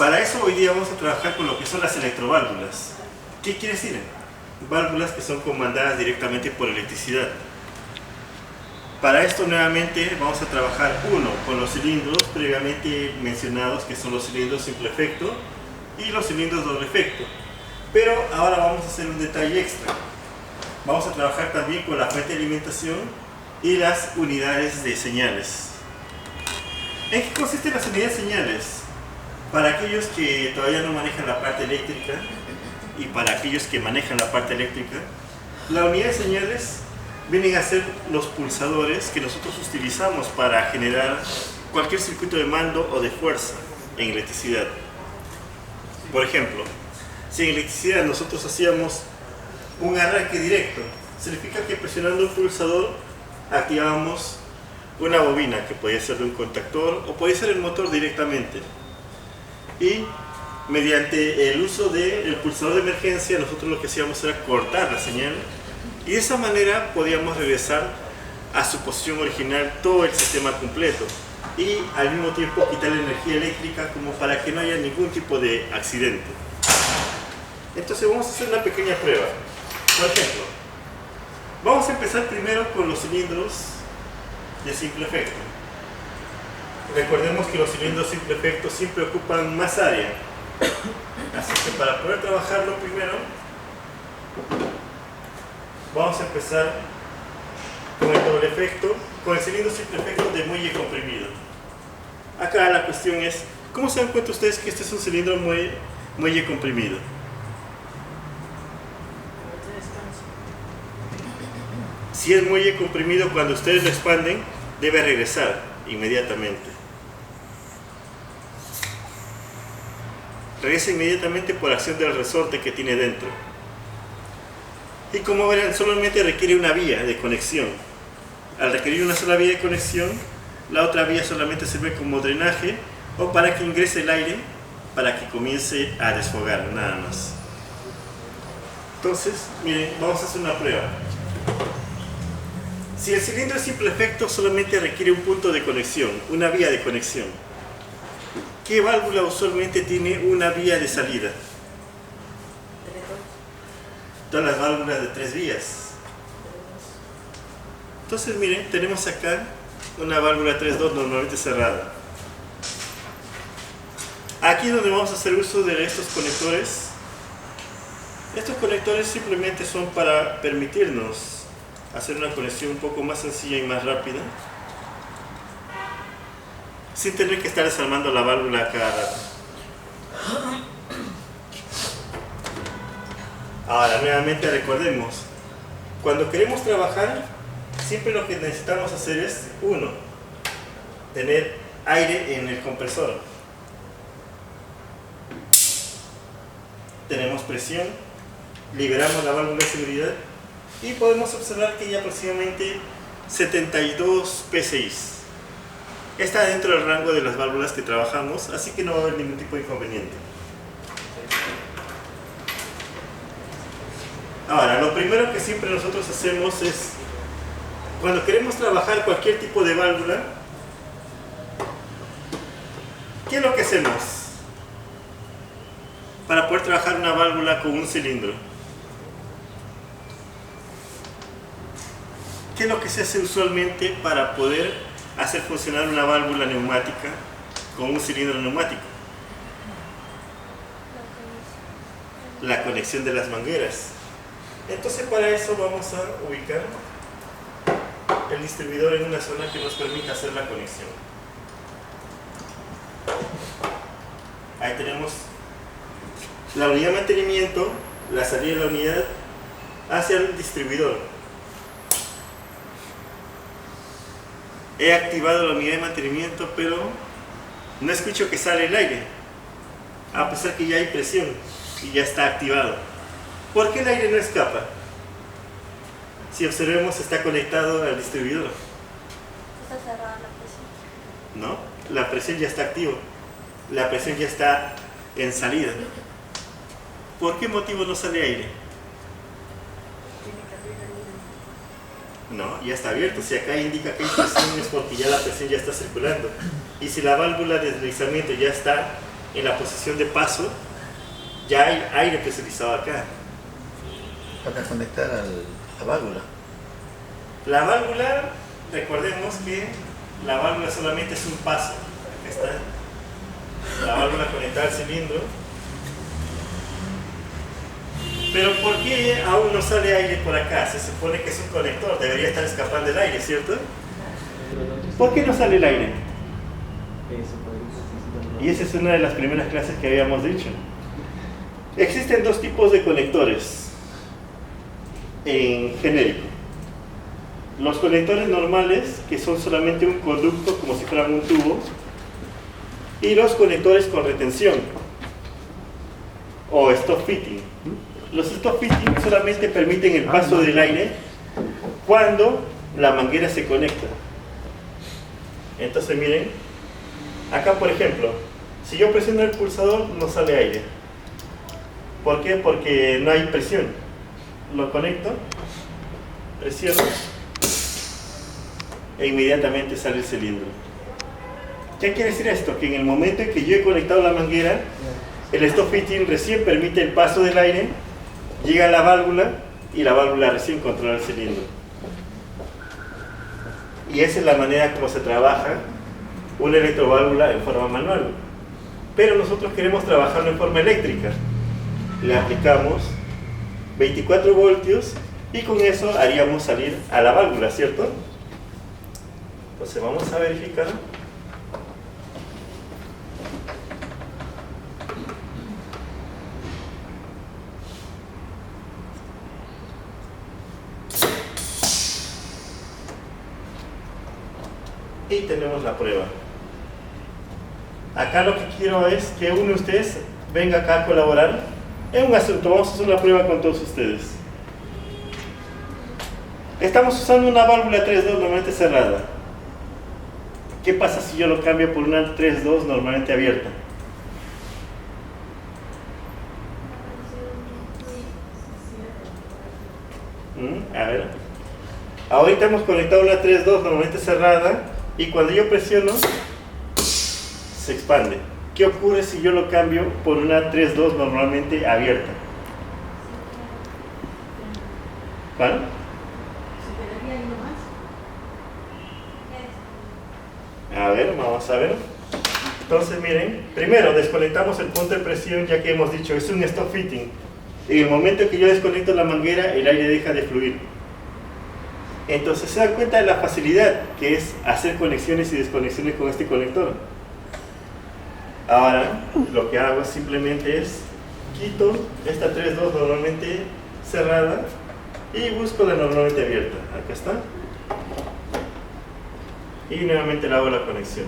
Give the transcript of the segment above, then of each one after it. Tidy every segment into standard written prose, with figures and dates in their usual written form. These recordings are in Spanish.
Para eso hoy día vamos a trabajar con lo que son las electroválvulas. ¿Qué quiere decir? Válvulas que son comandadas directamente por electricidad. Para esto nuevamente vamos a trabajar con los cilindros previamente mencionados, que son los cilindros simple efecto y los cilindros doble efecto. Pero ahora vamos a hacer un detalle extra. Vamos a trabajar también con la fuente de alimentación y las unidades de señales. ¿En qué consisten las unidades de señales? Para aquellos que todavía no manejan la parte eléctrica y para aquellos que manejan la parte eléctrica, la unidad de señales vienen a ser los pulsadores que nosotros utilizamos para generar cualquier circuito de mando o de fuerza en electricidad. Por ejemplo, si en electricidad nosotros hacíamos un arranque directo, significa que presionando un pulsador activamos una bobina que podía ser de un contactor o podía ser el motor directamente. Y mediante el uso del pulsador de emergencia nosotros lo que hacíamos era cortar la señal y de esa manera podíamos regresar a su posición original todo el sistema completo y al mismo tiempo quitar la energía eléctrica como para que no haya ningún tipo de accidente. Entonces vamos a hacer una pequeña prueba. Por ejemplo, vamos a empezar primero con los cilindros de simple efecto. Recordemos que los cilindros simple efecto siempre ocupan más área. Así que para poder trabajarlo primero, vamos a empezar con el doble efecto, con el cilindro simple efecto de muelle comprimido. Acá la cuestión es, ¿cómo se dan cuenta ustedes que este es un cilindro muelle comprimido? Si es muelle comprimido, cuando ustedes lo expanden, debe regresar inmediatamente. Regresa inmediatamente por acción del resorte que tiene dentro. Y como verán, solamente requiere una vía de conexión. Al requerir una sola vía de conexión, la otra vía solamente sirve como drenaje o para que ingrese el aire para que comience a desfogar, nada más. Entonces, miren, vamos a hacer una prueba. Si el cilindro es simple efecto, solamente requiere un punto de conexión, una vía de conexión. ¿Qué válvula usualmente tiene una vía de salida? Todas las válvulas de 3 vías. Entonces miren, tenemos acá una válvula 3.2 normalmente cerrada. Aquí es donde vamos a hacer uso de estos conectores. Estos conectores simplemente son para permitirnos hacer una conexión un poco más sencilla y más rápida, sin tener que estar desarmando la válvula cada rato. Ahora, nuevamente recordemos, cuando queremos trabajar, siempre lo que necesitamos hacer es, tener aire en el compresor. Tenemos presión, liberamos la válvula de seguridad y podemos observar que hay aproximadamente 72 PSI. Está dentro del rango de las válvulas que trabajamos, así que no va a haber ningún tipo de inconveniente. Ahora, lo primero que siempre nosotros hacemos es, cuando queremos trabajar cualquier tipo de válvula, ¿qué es lo que hacemos para poder trabajar una válvula con un cilindro? ¿Qué es lo que se hace usualmente para poder hacer funcionar una válvula neumática con un cilindro neumático? La conexión de las mangueras. Entonces para eso vamos a ubicar el distribuidor en una zona que nos permita hacer la conexión. Ahí tenemos la unidad de mantenimiento, la salida de la unidad hacia el distribuidor. He activado la unidad de mantenimiento, pero no escucho que sale el aire, a pesar que ya hay presión y ya está activado. ¿Por qué el aire no escapa? Si observemos, está conectado al distribuidor. Está cerrada la presión. No, la presión ya está activa. La presión ya está en salida. ¿Por qué motivo no sale aire? No, ya está abierto. Si acá indica que hay presión es porque ya la presión ya está circulando. Y si la válvula de deslizamiento ya está en la posición de paso, ya hay aire presurizado acá. Para conectar a la válvula. La válvula, recordemos que la válvula solamente es un paso. Acá está. La válvula conectada al cilindro. Pero ¿por qué aún no sale aire por acá? Se supone que es un conector, debería estar escapando el aire, ¿cierto? ¿Por qué no sale el aire? Y esa es una de las primeras clases que habíamos dicho. Existen dos tipos de conectores en genérico. Los conectores normales, que son solamente un conducto como si fueran un tubo, y los conectores con retención o stop fitting. Los stop fitting solamente permiten el paso del aire cuando la manguera se conecta. Entonces miren, acá por ejemplo, si yo presiono el pulsador no sale aire. ¿Por qué? Porque no hay presión. Lo conecto, presiono e inmediatamente sale el cilindro. ¿Qué quiere decir esto? Que en el momento en que yo he conectado la manguera, el stop fitting recién permite el paso del aire, llega a la válvula y la válvula recién controla el cilindro. Y esa es la manera como se trabaja una electroválvula en forma manual. Pero nosotros queremos trabajarlo en forma eléctrica. Le aplicamos 24 voltios y con eso haríamos salir a la válvula, ¿cierto? Entonces vamos a verificar. Y tenemos la prueba. Acá lo que quiero es que uno de ustedes venga acá a colaborar en un asunto. Vamos a hacer una prueba con todos ustedes. Estamos usando una válvula 3.2 normalmente cerrada. ¿Qué pasa si yo lo cambio por una 3.2 normalmente abierta? A ver. Ahorita hemos conectado una 3.2 normalmente cerrada y cuando yo presiono se expande. ¿Qué ocurre si yo lo cambio por una 3.2 normalmente abierta? ¿Cuál? A ver, vamos a ver. Entonces miren, primero desconectamos el punto de presión, ya que hemos dicho es un stop fitting. En el momento que yo desconecto la manguera, el aire deja de fluir. Entonces se dan cuenta de la facilidad que es hacer conexiones y desconexiones con este conector. Ahora lo que hago simplemente es quito esta 3.2 normalmente cerrada y busco la normalmente abierta. Acá está. Y nuevamente le hago la conexión.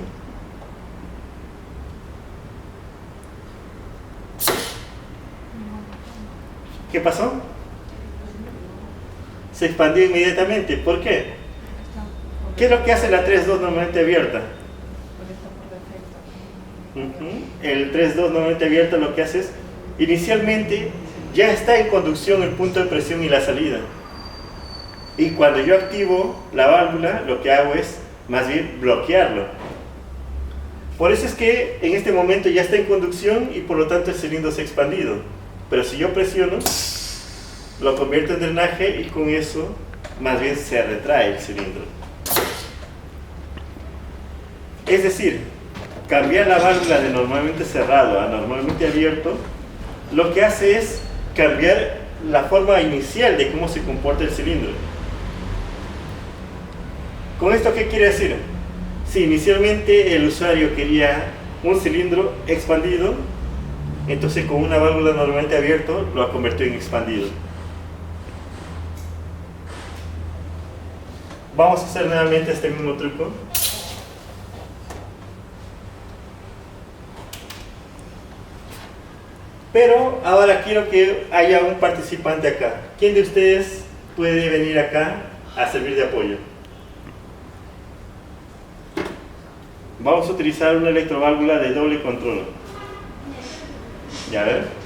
¿Qué pasó? Se expandió inmediatamente. ¿Por qué? ¿Qué es lo que hace la 3.2 normalmente abierta? El 3.2 normalmente abierta lo que hace es, inicialmente ya está en conducción el punto de presión y la salida. Y cuando yo activo la válvula, lo que hago es más bien bloquearlo. Por eso es que en este momento ya está en conducción y por lo tanto el cilindro se ha expandido. Pero si yo presiono, lo convierto en drenaje y con eso más bien se retrae el cilindro. Es decir, cambiar la válvula de normalmente cerrado a normalmente abierto, lo que hace es cambiar la forma inicial de cómo se comporta el cilindro. ¿Con esto qué quiere decir? Si inicialmente el usuario quería un cilindro expandido, entonces con una válvula normalmente abierto lo ha convertido en expandido. Vamos a hacer nuevamente este mismo truco. Pero ahora quiero que haya un participante acá. ¿Quién de ustedes puede venir acá a servir de apoyo? Vamos a utilizar una electroválvula de doble control. ¿Ya ver?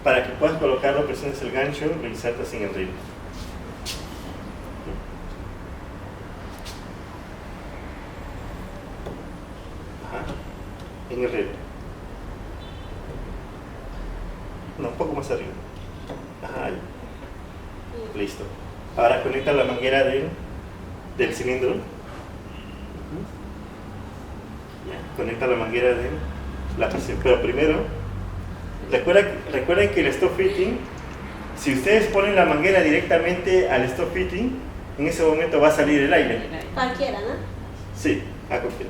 Para que puedas colocarlo, presiones el gancho, lo insertas en el río. Ajá. En el río. No, un poco más arriba. Ajá, ahí. Listo. Ahora conecta la manguera del cilindro. Ya, conecta la manguera de la presión. Pero primero, recuerden que el stop fitting, si ustedes ponen la manguera directamente al stop fitting, en ese momento va a salir el aire. Cualquiera, ¿no? Sí, a cualquiera.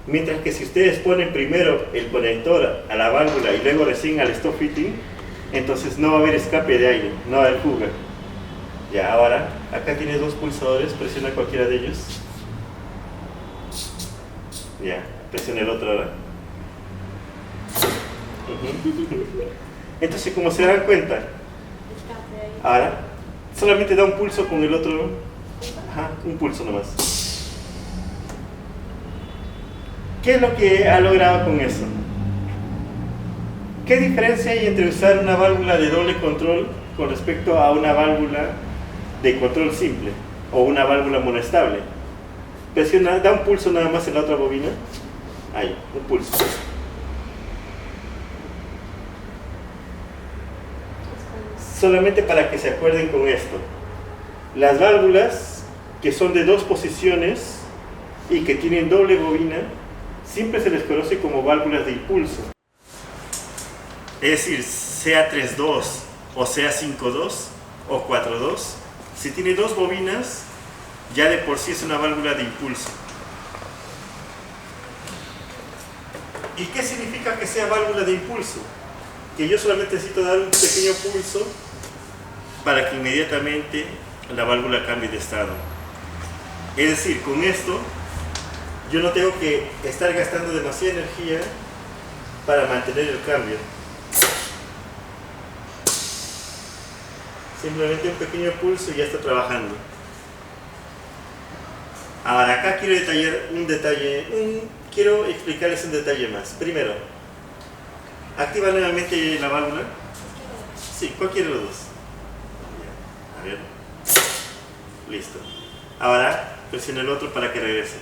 Mientras que si ustedes ponen primero el conector a la válvula y luego recién al stop fitting, entonces no va a haber escape de aire, no va a haber fuga. Ya, ahora, acá tienes dos pulsadores, presiona cualquiera de ellos. Ya, presiona el otro ahora. Entonces, como se dan cuenta, ahora solamente da un pulso con el otro. Ajá, un pulso nomás. ¿Qué es lo que ha logrado con eso? ¿Qué diferencia hay entre usar una válvula de doble control con respecto a una válvula de control simple o una válvula monoestable? Presiona, da un pulso nada más en la otra bobina. Ahí, un pulso. Solamente para que se acuerden con esto. Las válvulas que son de dos posiciones y que tienen doble bobina, siempre se les conoce como válvulas de impulso. Es decir, sea 3.2 o sea 5.2 o 4.2, si tiene dos bobinas, ya de por sí es una válvula de impulso. ¿Y qué significa que sea válvula de impulso? Que yo solamente necesito dar un pequeño pulso para que inmediatamente la válvula cambie de estado. Es decir, con esto yo no tengo que estar gastando demasiada energía para mantener el cambio. Simplemente un pequeño pulso y ya está trabajando. Ahora acá quiero detallar un detalle, quiero explicarles un detalle más. Primero, activa nuevamente la válvula. Sí, cualquiera de los dos. A ver. Listo. Ahora presiona el otro para que regrese.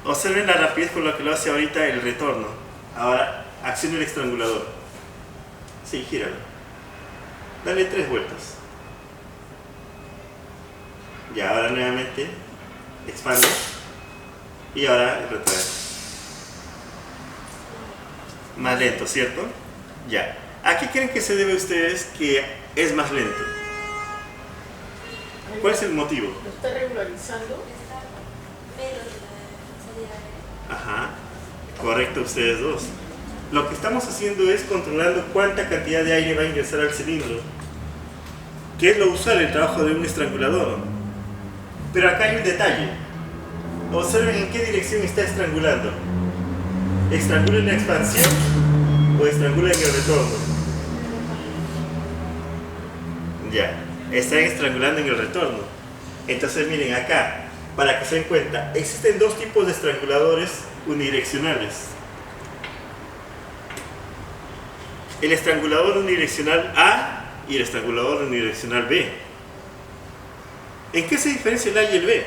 Observen la rapidez con la que lo hace ahorita el retorno. Ahora acciona el estrangulador. Sí, gíralo. Dale 3 vueltas. Y ahora nuevamente expande. Y ahora retrae. Más lento, ¿cierto? Ya. ¿A qué creen que se debe a ustedes que es más lento? ¿Cuál es el motivo? ¿Lo está regularizando? Ajá, correcto, ustedes dos. Lo que estamos haciendo es controlando cuánta cantidad de aire va a ingresar al cilindro, que es lo usual el trabajo de un estrangulador. Pero acá hay un detalle. Observen en qué dirección está estrangulando. ¿Estrangula en la expansión o estrangula en el retorno? Ya, está estrangulando en el retorno. Entonces miren acá, para que se den cuenta, existen dos tipos de estranguladores unidireccionales. El estrangulador unidireccional A y el estrangulador unidireccional B. ¿En qué se diferencia el A y el B?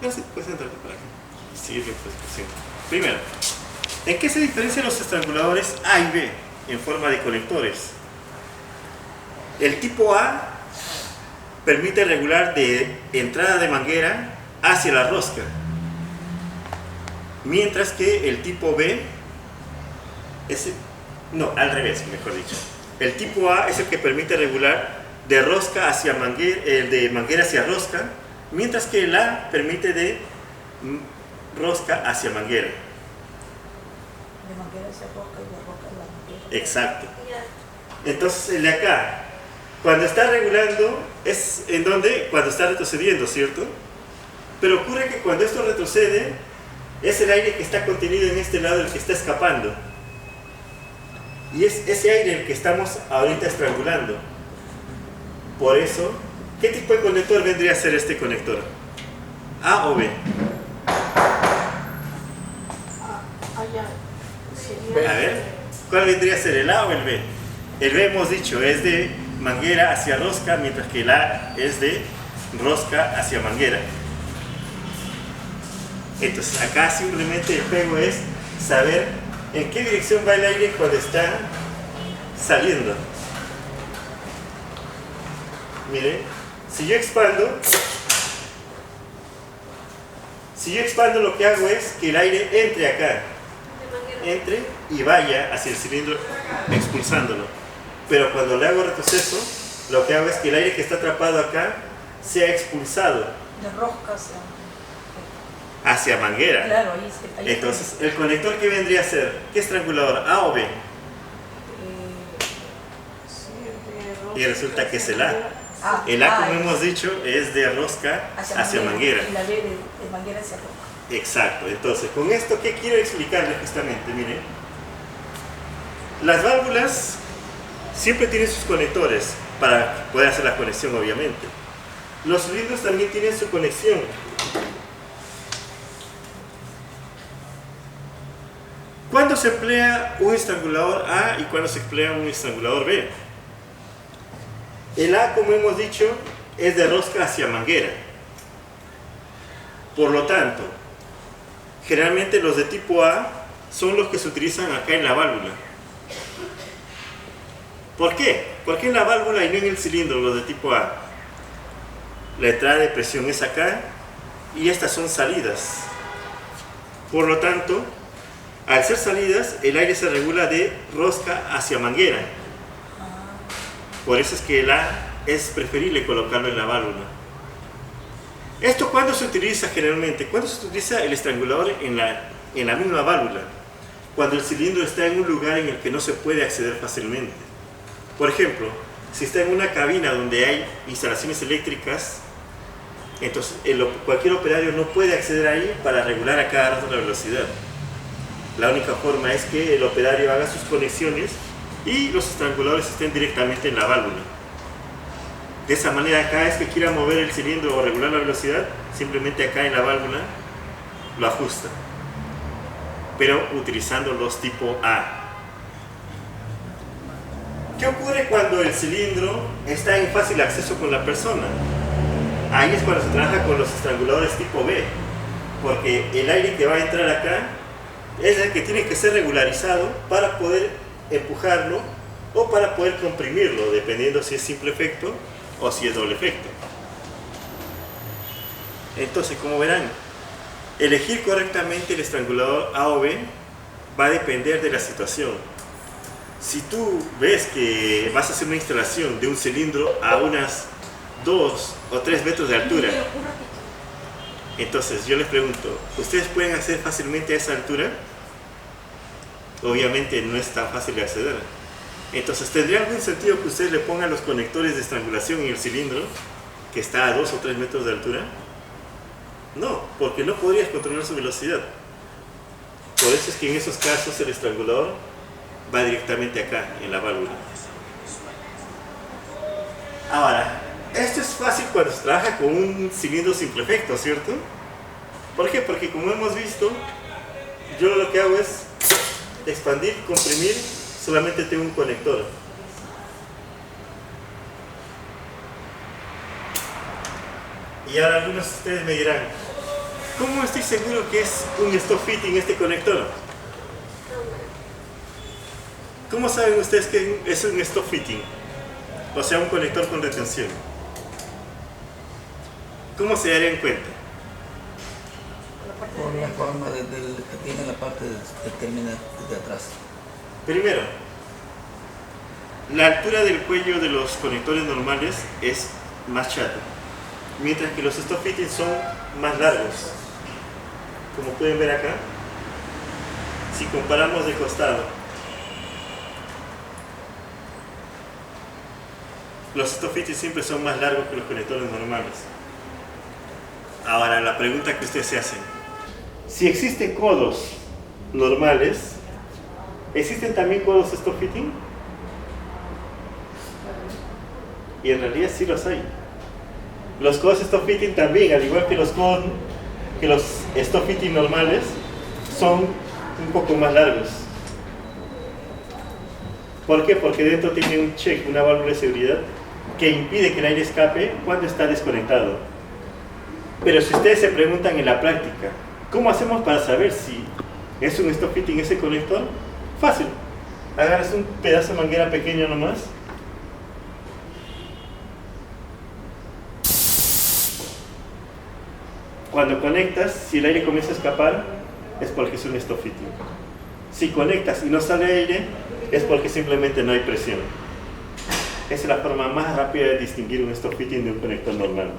No sé, puedes entrar por aquí. Sigue la explicación. Primero, ¿en qué se diferencian los estranguladores A y B en forma de conectores? El tipo A permite regular de entrada de manguera hacia la rosca, mientras que el tipo B al revés, mejor dicho. El tipo A es el que permite regular de rosca hacia manguera, de manguera hacia rosca, mientras que el A permite de rosca hacia manguera. De manguera hacia rosca y de rosca a la manguera. Exacto. Entonces el de acá, cuando está regulando, es en donde, cuando está retrocediendo, ¿cierto? Pero ocurre que cuando esto retrocede, es el aire que está contenido en este lado el que está escapando. Y es ese aire el que estamos ahorita estrangulando. Por eso, ¿qué tipo de conector vendría a ser este conector? ¿A o B? Allá sería. A ver. ¿Cuál vendría a ser, el A o el B? El B hemos dicho es de manguera hacia rosca, mientras que el A es de rosca hacia manguera. Entonces acá simplemente el juego es saber en qué dirección va el aire cuando está saliendo. Miren, si yo expando lo que hago es que el aire entre acá, entre y vaya hacia el cilindro expulsándolo. Pero cuando le hago retroceso, lo que hago es que el aire que está atrapado acá sea expulsado De rosca hacia manguera. Claro, ahí Entonces, el conector que vendría a ser, ¿qué estrangulador? ¿A o B? sí, Y resulta que es el A. El A, como hemos dicho, es de rosca hacia manguera. Y la B de manguera hacia rosca. Exacto. Entonces, con esto, ¿qué quiero explicarles justamente? Miren, las válvulas siempre tienen sus conectores para poder hacer la conexión, obviamente. Los cilindros también tienen su conexión. ¿Cuándo se emplea un estrangulador A y cuándo se emplea un estrangulador B? El A, como hemos dicho, es de rosca hacia manguera. Por lo tanto, generalmente los de tipo A son los que se utilizan acá en la válvula. ¿Por qué? ¿Por qué en la válvula y no en el cilindro los de tipo A? La entrada de presión es acá y estas son salidas. Por lo tanto, al ser salidas, el aire se regula de rosca hacia manguera. Por eso es que el A es preferible colocarlo en la válvula. ¿Esto cuándo se utiliza generalmente? ¿Cuándo se utiliza el estrangulador en la misma válvula? Cuando el cilindro está en un lugar en el que no se puede acceder fácilmente. Por ejemplo, si está en una cabina donde hay instalaciones eléctricas, entonces cualquier operario no puede acceder ahí para regular a cada rato la velocidad. La única forma es que el operario haga sus conexiones y los estranguladores estén directamente en la válvula. De esa manera, cada vez que quiera mover el cilindro o regular la velocidad, simplemente acá en la válvula lo ajusta, pero utilizando los tipo A. ¿Qué ocurre cuando el cilindro está en fácil acceso con la persona? Ahí es cuando se trabaja con los estranguladores tipo B, porque el aire que va a entrar acá es el que tiene que ser regularizado para poder empujarlo o para poder comprimirlo, dependiendo si es simple efecto o si es doble efecto. Entonces, como verán, elegir correctamente el estrangulador A o B va a depender de la situación. Si tú ves que vas a hacer una instalación de un cilindro a unas 2 o 3 metros de altura, entonces yo les pregunto, ¿ustedes pueden acceder fácilmente a esa altura? Obviamente no es tan fácil de acceder. Entonces, ¿tendría algún sentido que ustedes le pongan los conectores de estrangulación en el cilindro que está a 2 o 3 metros de altura? No, porque no podrías controlar su velocidad. Por eso es que en esos casos el estrangulador va directamente acá, en la válvula. Ahora, esto es fácil cuando se trabaja con un cilindro simple efecto, ¿cierto? ¿Por qué? Porque como hemos visto, yo lo que hago es expandir, comprimir, solamente tengo un conector. Y ahora algunos de ustedes me dirán, ¿cómo estoy seguro que es un stop fitting este conector? ¿Cómo saben ustedes que es un stop fitting? O sea, un conector con retención. ¿Cómo se darían cuenta? Por la forma que tiene la parte que termina de atrás. Primero, la altura del cuello de los conectores normales es más chata, mientras que los stop fittings son más largos. Como pueden ver acá, si comparamos de costado, los stop fittings siempre son más largos que los conectores normales. Ahora, la pregunta que ustedes se hacen: si existen codos normales, ¿existen también codos stop fitting? Y en realidad sí los hay. Los codos stop fitting también, al igual que los stop fitting normales, son un poco más largos. ¿Por qué? Porque dentro tiene un check, una válvula de seguridad, que impide que el aire escape cuando está desconectado. Pero si ustedes se preguntan en la práctica, ¿cómo hacemos para saber si es un stop fitting ese conector? Fácil. Agarras un pedazo de manguera pequeño nomás. Cuando conectas, si el aire comienza a escapar, es porque es un stop fitting. Si conectas y no sale aire, es porque simplemente no hay presión. Esa es la forma más rápida de distinguir un stop fitting de un conector normal.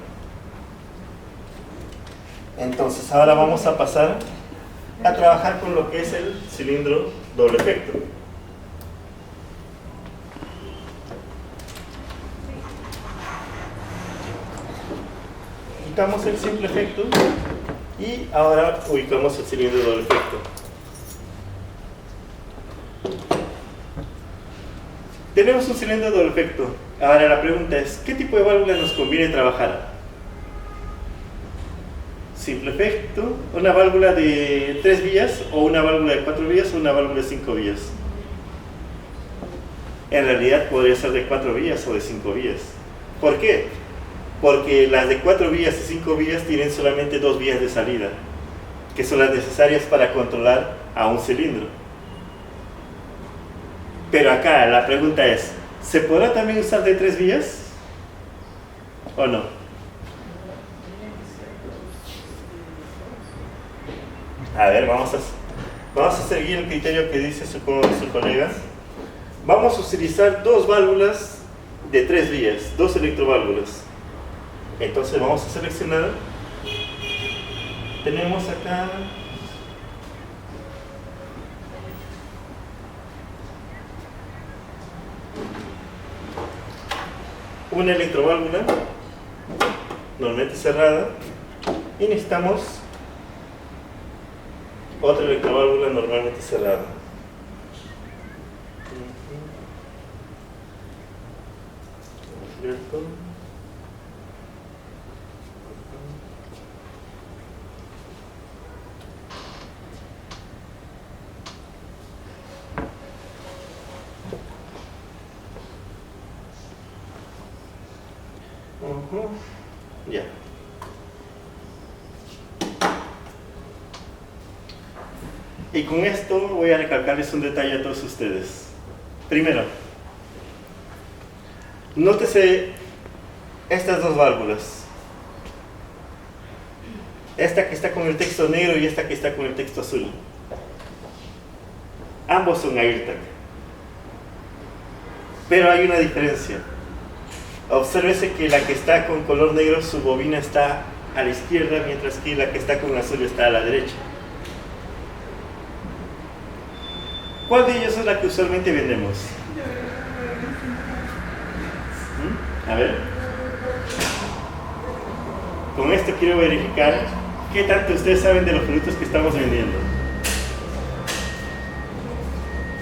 Entonces ahora vamos a pasar a trabajar con lo que es el cilindro doble efecto. Quitamos el simple efecto y ahora ubicamos el cilindro doble efecto. Tenemos un cilindro doble efecto. Ahora la pregunta es, ¿qué tipo de válvula nos conviene trabajar? Simple efecto, una válvula de 3 vías o una válvula de 4 vías o una válvula de 5 vías. En realidad podría ser de 4 vías o de 5 vías. ¿Por qué? Porque las de 4 vías y 5 vías tienen solamente 2 vías de salida, que son las necesarias para controlar a un cilindro. Pero acá la pregunta es, ¿se podrá también usar de 3 vías? ¿O no? A ver, vamos a seguir el criterio que dice su colega. Vamos a utilizar 2 válvulas de 3 vías, 2 electroválvulas. Entonces vamos a seleccionar. Tenemos acá una electroválvula normalmente cerrada y necesitamos otra electroválvula normalmente cerrada. ¿Cierto? Ya. Y con esto voy a recalcarles un detalle a todos ustedes. Primero, nótese estas 2 válvulas. Esta que está con el texto negro y esta que está con el texto azul. Ambos son AirTag. Pero hay una diferencia. Obsérvese que la que está con color negro, su bobina está a la izquierda, mientras que la que está con azul está a la derecha. ¿Cuál de ellos es la que usualmente vendemos? A ver. Con esto quiero verificar qué tanto ustedes saben de los productos que estamos vendiendo.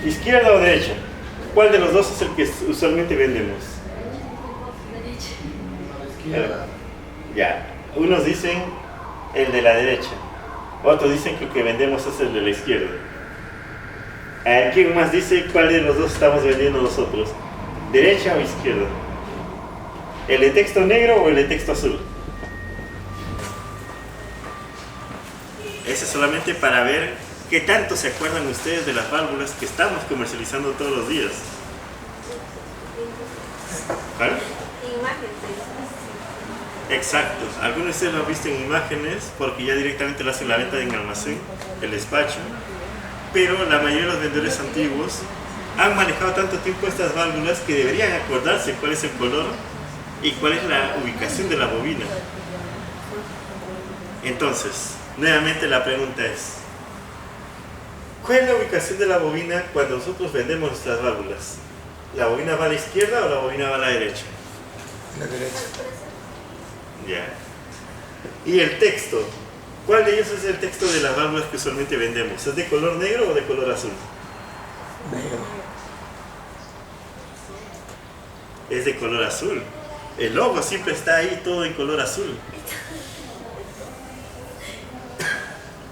¿Izquierda o derecha? ¿Cuál de los dos es el que usualmente vendemos? Ya, unos dicen el de la derecha, otros dicen que el que vendemos es el de la izquierda. ¿Quién más dice cuál de los dos estamos vendiendo nosotros? ¿Derecha o izquierda? ¿El de texto negro o el de texto azul? Ese es solamente para ver qué tanto se acuerdan ustedes de las válvulas que estamos comercializando todos los días. ¿Vale? Exacto, algunos de ustedes lo han visto en imágenes porque ya directamente lo hacen la venta en almacén, el despacho, pero la mayoría de los vendedores antiguos han manejado tanto tiempo estas válvulas que deberían acordarse cuál es el color y cuál es la ubicación de la bobina. Entonces, nuevamente la pregunta es, ¿cuál es la ubicación de la bobina cuando nosotros vendemos nuestras válvulas? ¿La bobina va a la izquierda o la bobina va a la derecha? La derecha. Ya. Y el texto, ¿cuál de ellos es el texto de las válvulas que usualmente vendemos? ¿Es de color negro o de color azul? Negro. Es de color azul. El logo siempre está ahí todo en color azul.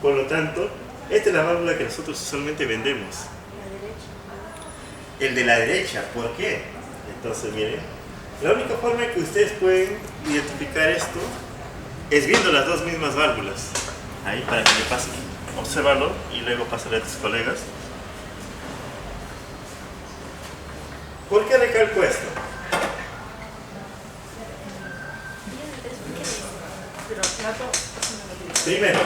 Por lo tanto, esta es la válvula que nosotros usualmente vendemos. el de la derecha. ¿Por qué? Entonces, miren, la única forma en que ustedes pueden identificar esto es viendo las dos mismas válvulas. Ahí, para que le pasen, obsérvalo y luego pásale a tus colegas. ¿Por qué recalco esto? Primero,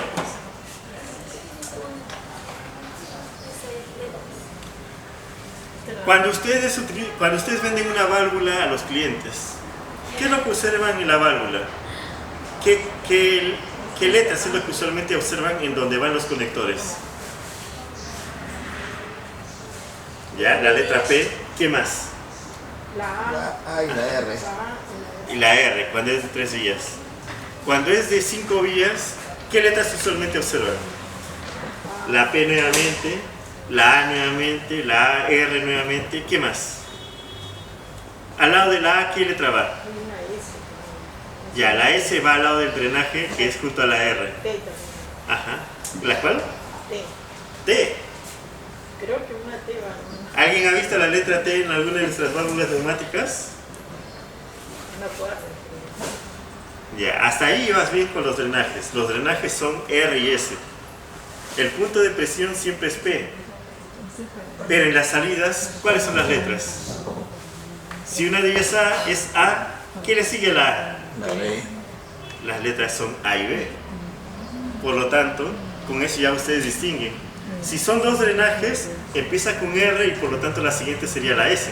cuando ustedes venden una válvula a los clientes, ¿qué es lo que observan en la válvula? ¿Qué letras es lo que usualmente observan en donde van los conectores? ¿Ya? La letra P, ¿qué más? La A y la R. Y la R, cuando es de 3 vías. Cuando es de 5 vías, ¿qué letras usualmente observan? La P nuevamente, la A nuevamente, la R nuevamente, ¿qué más? Al lado de la A, ¿qué letra va? Ya, la S va al lado del drenaje, que es junto a la R. Ajá. ¿La cuál? T. Creo que una T va. ¿Alguien ha visto la letra T en alguna de nuestras válvulas neumáticas? No puedo. Ya, hasta ahí vas bien con los drenajes. Los drenajes son R y S. El punto de presión siempre es P. Pero en las salidas, ¿cuáles son las letras? Si una de ellas es A, ¿qué le sigue a la A? La B. Las letras son A y B. Por lo tanto, con eso ya ustedes distinguen. Si son dos drenajes, empieza con R y por lo tanto la siguiente sería la S.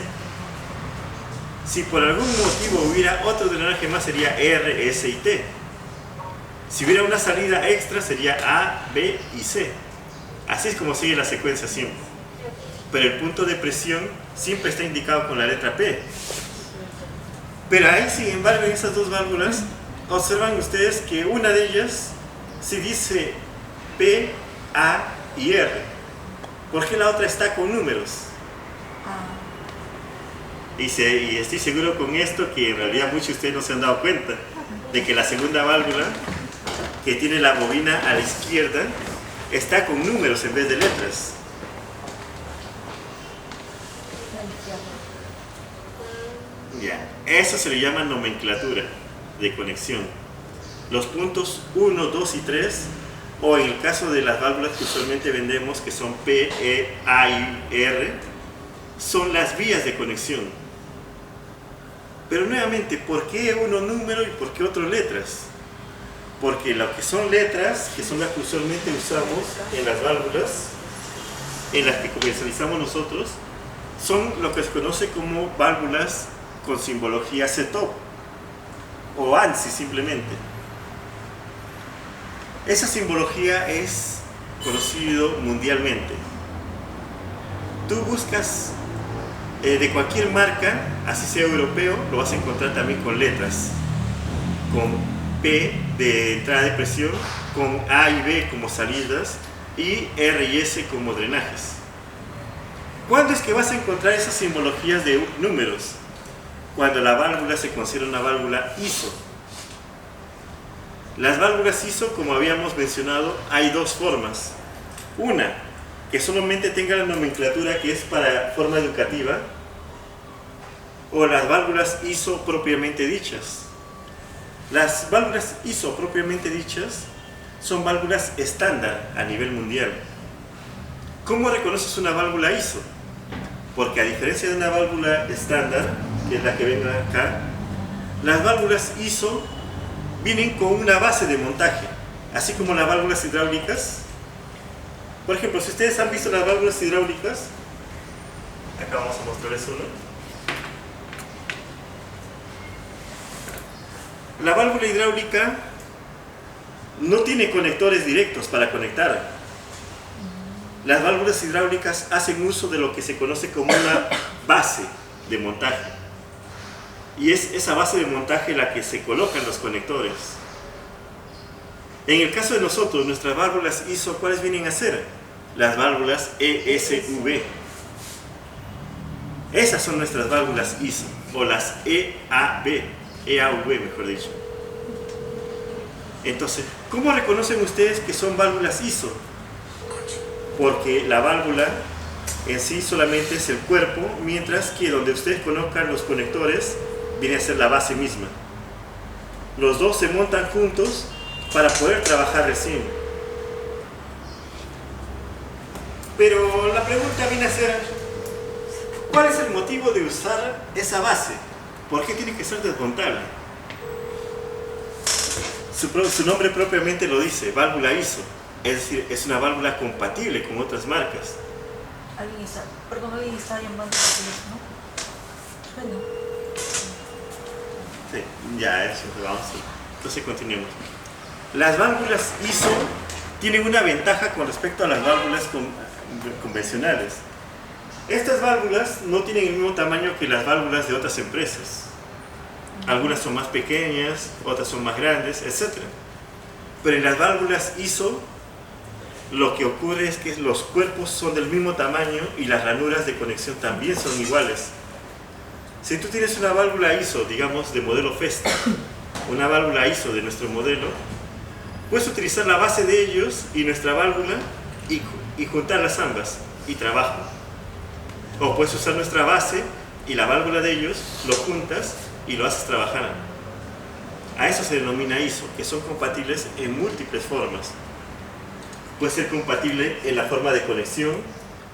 Si por algún motivo hubiera otro drenaje más, sería R, S y T. Si hubiera una salida extra, sería A, B y C. Así es como sigue la secuencia siempre. Pero el punto de presión siempre está indicado con la letra P. Pero ahí, sin embargo, en esas dos válvulas, observan ustedes que una de ellas se dice P, A y R. ¿Por qué la otra está con números? Y estoy seguro con esto que en realidad muchos de ustedes no se han dado cuenta de que la segunda válvula, que tiene la bobina a la izquierda, está con números en vez de letras. Ya, eso se le llama nomenclatura de conexión. Los puntos 1, 2 y 3, o en el caso de las válvulas que usualmente vendemos, que son P, E, A y R, son las vías de conexión. Pero nuevamente, ¿por qué uno número y por qué otro letras? Porque lo que son letras, que son las que usualmente usamos en las válvulas, en las que comercializamos nosotros, son lo que se conoce como válvulas con simbología CETOP o ANSI simplemente. Esa simbología es conocido mundialmente. Tú buscas de cualquier marca, así sea europeo, lo vas a encontrar también con letras, con P de entrada de presión, con A y B como salidas y R y S como drenajes. ¿Cuándo es que vas a encontrar esas simbologías de números? Cuando la válvula se considera una válvula ISO. Las válvulas ISO, como habíamos mencionado, hay dos formas. Una, que solamente tenga la nomenclatura que es para forma educativa, o las válvulas ISO propiamente dichas. Las válvulas ISO propiamente dichas son válvulas estándar a nivel mundial. ¿Cómo reconoces una válvula ISO? Porque a diferencia de una válvula estándar, que es la que ven acá, las válvulas ISO vienen con una base de montaje, así como las válvulas hidráulicas. Por ejemplo, si ustedes han visto las válvulas hidráulicas, acá vamos a mostrarles uno. La válvula hidráulica no tiene conectores directos para conectar. Las válvulas hidráulicas hacen uso de lo que se conoce como una base de montaje. Y es esa base de montaje la que se colocan los conectores. En el caso de nosotros, nuestras válvulas ISO, ¿cuáles vienen a ser? Las válvulas ESV. Esas son nuestras válvulas ISO, o las EAV mejor dicho. Entonces, ¿cómo reconocen ustedes que son válvulas ISO? Porque la válvula en sí solamente es el cuerpo, mientras que donde ustedes conozcan los conectores viene a ser la base misma. Los dos se montan juntos para poder trabajar recién. Pero la pregunta viene a ser, ¿cuál es el motivo de usar esa base? ¿Por qué tiene que ser desmontable? Su nombre propiamente lo dice, válvula ISO, es decir, es una válvula compatible con otras marcas. Alguien está llamando por teléfono. Bueno. Sí, ya eso, vamos. Entonces continuemos. Las válvulas ISO tienen una ventaja con respecto a las válvulas convencionales. Estas válvulas no tienen el mismo tamaño que las válvulas de otras empresas. Algunas son más pequeñas, otras son más grandes, etc. Pero en las válvulas ISO lo que ocurre es que los cuerpos son del mismo tamaño y las ranuras de conexión también son iguales. Si tú tienes una válvula ISO, digamos de modelo Festa, una válvula ISO de nuestro modelo, puedes utilizar la base de ellos y nuestra válvula y juntarlas ambas y trabajo. O puedes usar nuestra base y la válvula de ellos, lo juntas y lo haces trabajar. A eso se denomina ISO, que son compatibles en múltiples formas. Puede ser compatible en la forma de conexión,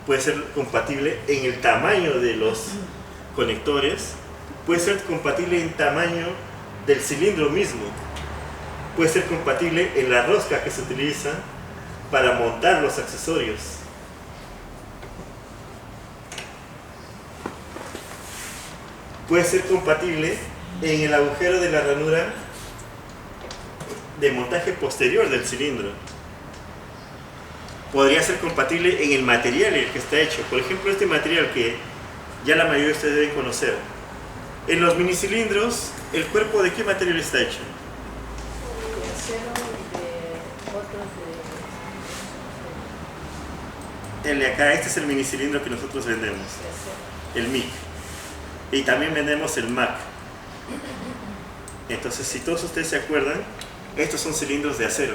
puede ser compatible en el tamaño de los conectores, puede ser compatible en tamaño del cilindro mismo, puede ser compatible en la rosca que se utiliza para montar los accesorios. Puede ser compatible en el agujero de la ranura de montaje posterior del cilindro. Podría ser compatible en el material en el que está hecho. Por ejemplo, este material que ya la mayoría de ustedes deben conocer. En los minicilindros, ¿el cuerpo de qué material está hecho? De acero y de otros El de acá, este es el minicilindro que nosotros vendemos, el MIC. Y también vendemos el MAC. Entonces, si todos ustedes se acuerdan, estos son cilindros de acero.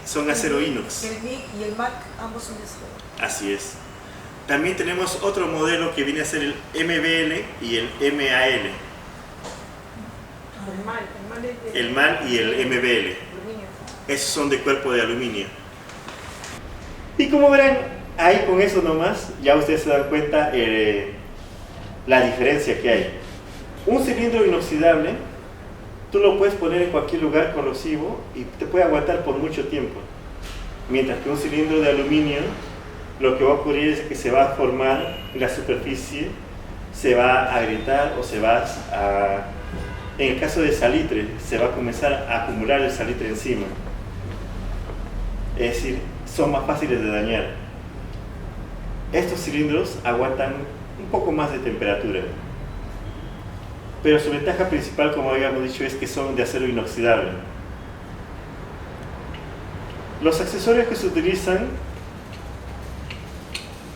Son acero inox. El MIG y el MAC, ambos son de acero. Así es. También tenemos otro modelo que viene a ser el MBL y el MAL. El MAL y el MBL. Esos son de cuerpo de aluminio. Y como verán, ahí con eso nomás, ya ustedes se dan cuenta la diferencia que hay. Un cilindro inoxidable, tú lo puedes poner en cualquier lugar corrosivo y te puede aguantar por mucho tiempo. Mientras que un cilindro de aluminio, lo que va a ocurrir es que se va a formar la superficie, se va a agrietar o se va a... En el caso de salitre, se va a comenzar a acumular el salitre encima. Es decir, son más fáciles de dañar. Estos cilindros aguantan un poco más de temperatura. Pero su ventaja principal, como habíamos dicho, es que son de acero inoxidable. Los accesorios que se utilizan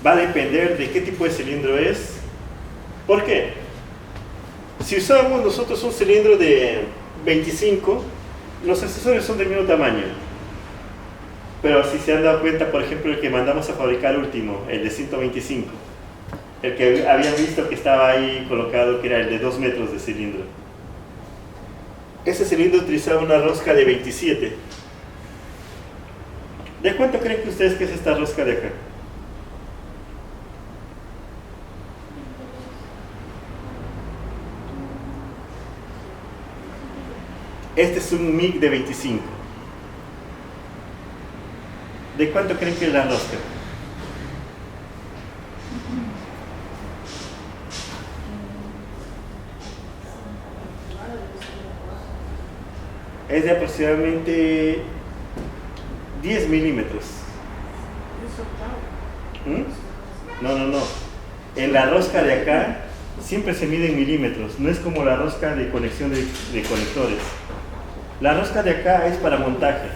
va a depender de qué tipo de cilindro es. ¿Por qué? Si usamos nosotros un cilindro de 25, los accesorios son del mismo tamaño. Pero si se han dado cuenta, por ejemplo, el que mandamos a fabricar último, el de 125, el que habían visto que estaba ahí colocado, que era el de 2 metros de cilindro. Ese cilindro utilizaba una rosca de 27. ¿De cuánto creen que ustedes que es esta rosca de acá? Este es un MIG de 25. ¿De cuánto creen que es la rosca? Es de aproximadamente 10 milímetros. No. En la rosca de acá siempre se mide en milímetros. No es como la rosca de conexión de conectores. La rosca de acá es para montaje.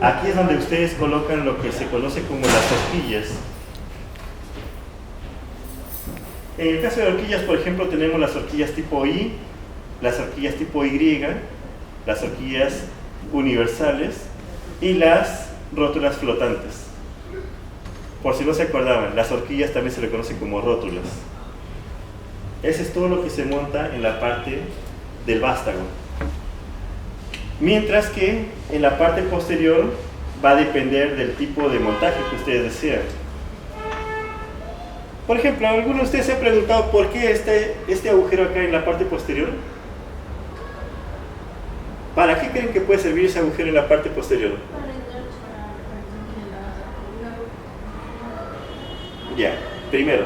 Aquí es donde ustedes colocan lo que se conoce como las horquillas. En el caso de horquillas, por ejemplo, tenemos las horquillas tipo I, las horquillas tipo Y, las horquillas universales y las rótulas flotantes. Por si no se acordaban, las horquillas también se le conocen como rótulas. Ese es todo lo que se monta en la parte del vástago. Mientras que en la parte posterior va a depender del tipo de montaje que ustedes desean. Por ejemplo, ¿alguno de ustedes se ha preguntado por qué este agujero acá en la parte posterior? ¿Para qué creen que puede servir ese agujero en la parte posterior? Ya, primero,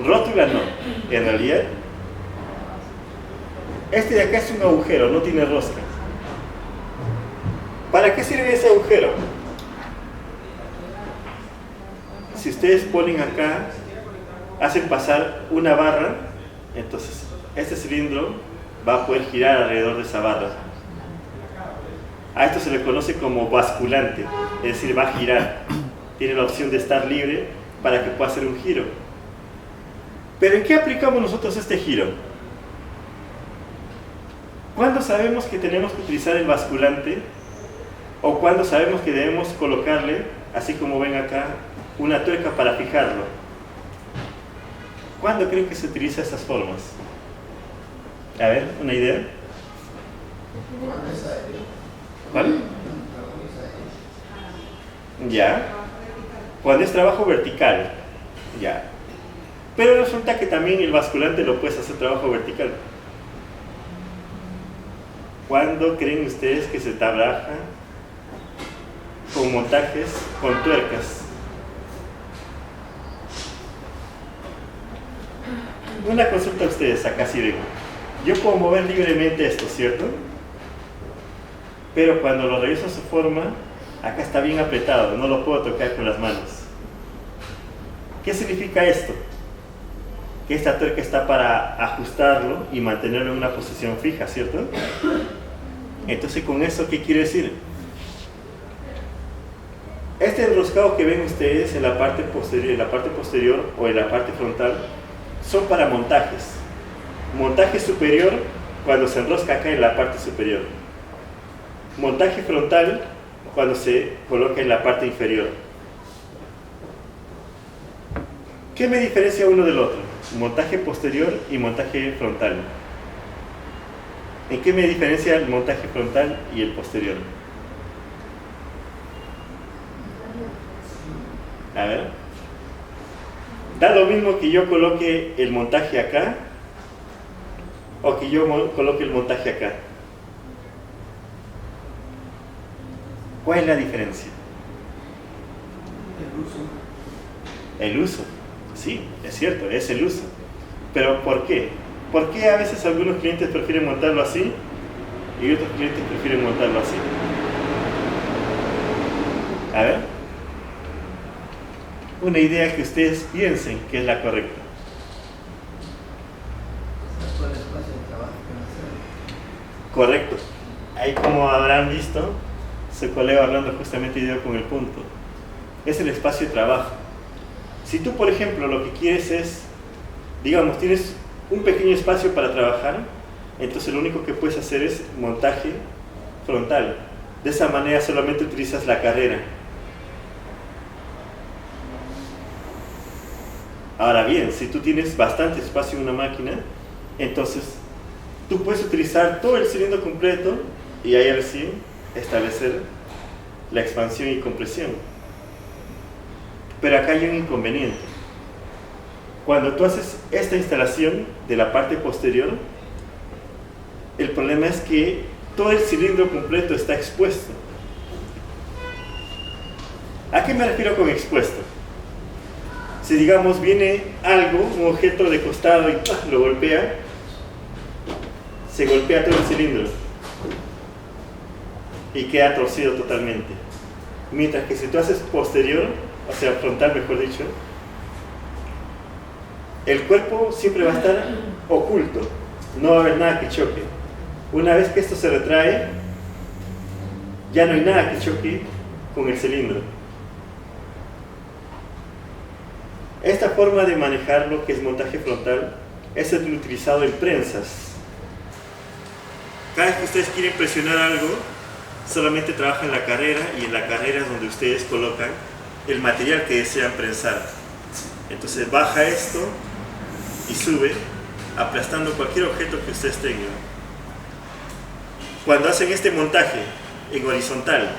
rótula no. En realidad, este de acá es un agujero, no tiene rosca. ¿Para qué sirve ese agujero? Si ustedes ponen acá, hacen pasar una barra, entonces este cilindro va a poder girar alrededor de esa barra. A esto se le conoce como basculante, es decir, va a girar. Tiene la opción de estar libre para que pueda hacer un giro. ¿Pero en qué aplicamos nosotros este giro? ¿Cuándo sabemos que tenemos que utilizar el basculante? ¿O cuándo sabemos que debemos colocarle, así como ven acá, una tuerca para fijarlo? ¿Cuándo creen que se utiliza esas formas? A ver, ¿una idea? ¿Cuál? Ya. Cuando es trabajo vertical. Ya. Pero resulta que también el basculante lo puedes hacer trabajo vertical. ¿Cuándo creen ustedes que se trabaja con montajes con tuercas? Una consulta a ustedes, acá sí ven. Yo puedo mover libremente esto, ¿cierto? Pero cuando lo reviso a su forma, acá está bien apretado, no lo puedo tocar con las manos. ¿Qué significa esto? Que esta tuerca está para ajustarlo y mantenerlo en una posición fija, ¿cierto? Entonces, ¿con eso qué quiere decir? Este enroscado que ven ustedes en la parte posterior o en la parte frontal son para montajes. Montaje superior cuando se enrosca acá en la parte superior. Montaje frontal cuando se coloca en la parte inferior. ¿Qué me diferencia uno del otro? Montaje posterior y montaje frontal. ¿En qué me diferencia el montaje frontal y el posterior? A ver. Da lo mismo que yo coloque el montaje acá o que yo coloque el montaje acá. ¿Cuál es la diferencia? El uso. Sí, es cierto, es el uso. Pero ¿por qué? ¿Por qué a veces algunos clientes prefieren montarlo así y otros clientes prefieren montarlo así? A ver. Una idea que ustedes piensen que es la correcta. Correcto. Ahí, como habrán visto, su colega hablando justamente dio con el punto. Es el espacio de trabajo. Si tú, por ejemplo, lo que quieres es, digamos, tienes un pequeño espacio para trabajar, entonces lo único que puedes hacer es montaje frontal. De esa manera solamente utilizas la carrera. Ahora bien, si tú tienes bastante espacio en una máquina, entonces tú puedes utilizar todo el cilindro completo y ahí recién establecer la expansión y compresión. Pero acá hay un inconveniente. Cuando tú haces esta instalación de la parte posterior, el problema es que todo el cilindro completo está expuesto. ¿A qué me refiero con expuesto? Si, digamos, viene algo, un objeto de costado y ¡pah!, lo golpea, se golpea todo el cilindro y queda torcido totalmente. Mientras que si tú haces posterior, o sea, frontal mejor dicho, el cuerpo siempre va a estar oculto, no va a haber nada que choque. Una vez que esto se retrae, ya no hay nada que choque con el cilindro. Esta forma de manejar lo que es montaje frontal es el utilizado en prensas. Cada vez que ustedes quieren presionar algo, solamente trabajan la carrera y en la carrera es donde ustedes colocan el material que desean prensar. Entonces baja esto y sube, aplastando cualquier objeto que ustedes tengan. Cuando hacen este montaje en horizontal,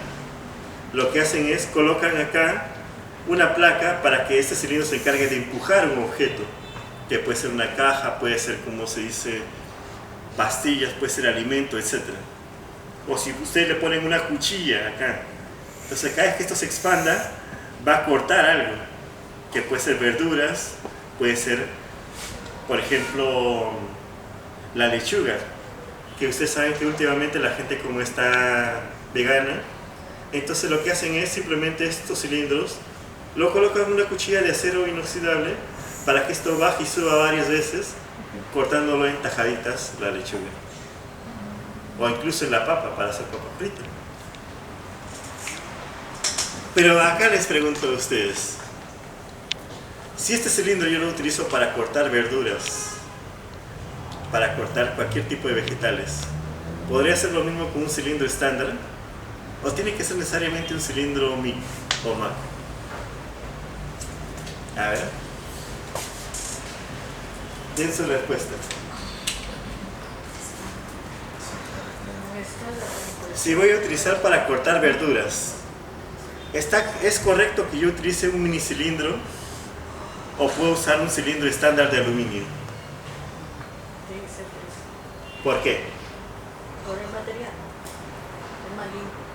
lo que hacen es colocan acá una placa para que este cilindro se encargue de empujar un objeto, que puede ser una caja, puede ser, como se dice, pastillas, puede ser alimento, etc. O si ustedes le ponen una cuchilla acá, entonces cada vez que esto se expanda va a cortar algo, que puede ser verduras, puede ser, por ejemplo, la lechuga, que ustedes saben que últimamente la gente, como está vegana, entonces lo que hacen es simplemente estos cilindros lo colocan en una cuchilla de acero inoxidable para que esto baje y suba varias veces, cortándolo en tajaditas la lechuga, o incluso en la papa para hacer papa frita. Pero acá les pregunto a ustedes, si este cilindro yo lo utilizo para cortar verduras, para cortar cualquier tipo de vegetales, ¿podría hacer lo mismo con un cilindro estándar? ¿O tiene que ser necesariamente un cilindro MIG o MAC? A ver, den su respuesta. Si voy a utilizar para cortar verduras, ¿es correcto que yo utilice un mini cilindro o puedo usar un cilindro estándar de aluminio? Tiene que ser por eso. ¿Por qué? Por el material. Es más limpio.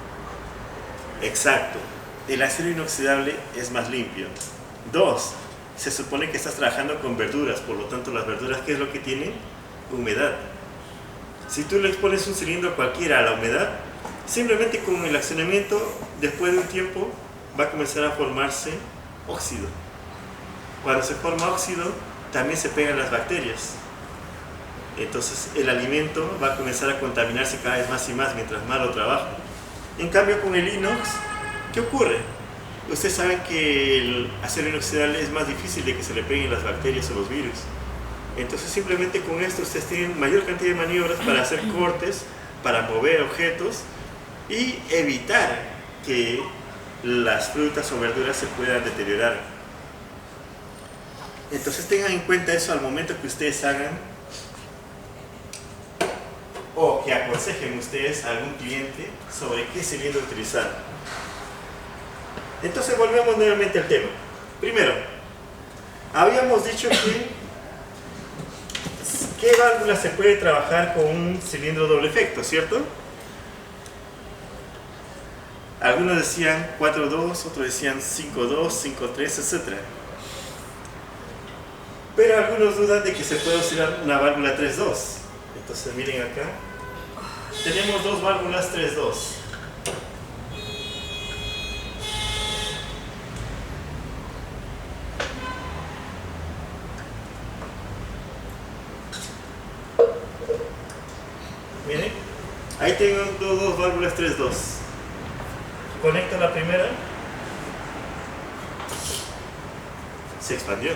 Exacto. El acero inoxidable es más limpio. 2. Se supone que estás trabajando con verduras, por lo tanto las verduras, ¿qué es lo que tienen? Humedad. Si tú le expones un cilindro cualquiera a la humedad, simplemente con el accionamiento, después de un tiempo, va a comenzar a formarse óxido. Cuando se forma óxido, también se pegan las bacterias. Entonces el alimento va a comenzar a contaminarse cada vez más y más mientras más lo trabaja. En cambio con el inox, ¿qué ocurre? Ustedes saben que el acero inoxidable es más difícil de que se le peguen las bacterias o los virus. Entonces simplemente con esto ustedes tienen mayor cantidad de maniobras para hacer cortes, para mover objetos y evitar que las frutas o verduras se puedan deteriorar. Entonces tengan en cuenta eso al momento que ustedes hagan o que aconsejen ustedes a algún cliente sobre qué cilindro utilizar. Entonces volvemos nuevamente al tema. Primero, habíamos dicho que ¿qué válvula se puede trabajar con un cilindro doble efecto, cierto? Algunos decían 4.2, otros decían 5.2, 5.3, etc. Pero algunos dudan de que se puede usar una válvula 3.2. Entonces miren acá. Tenemos dos válvulas 3.2. Miren, ahí tengo dos válvulas 3.2. Conecto la primera. Se expandió.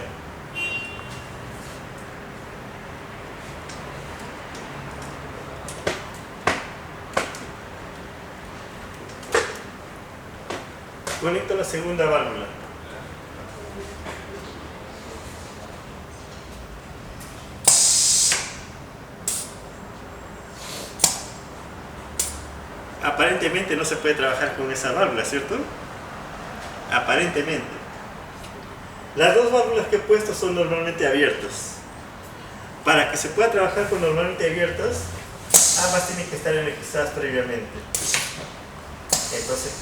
Conecto la segunda válvula. Aparentemente no se puede trabajar con esa válvula, ¿cierto? Aparentemente. Las dos válvulas que he puesto son normalmente abiertas. Para que se pueda trabajar con normalmente abiertas, ambas tienen que estar energizadas previamente. Entonces,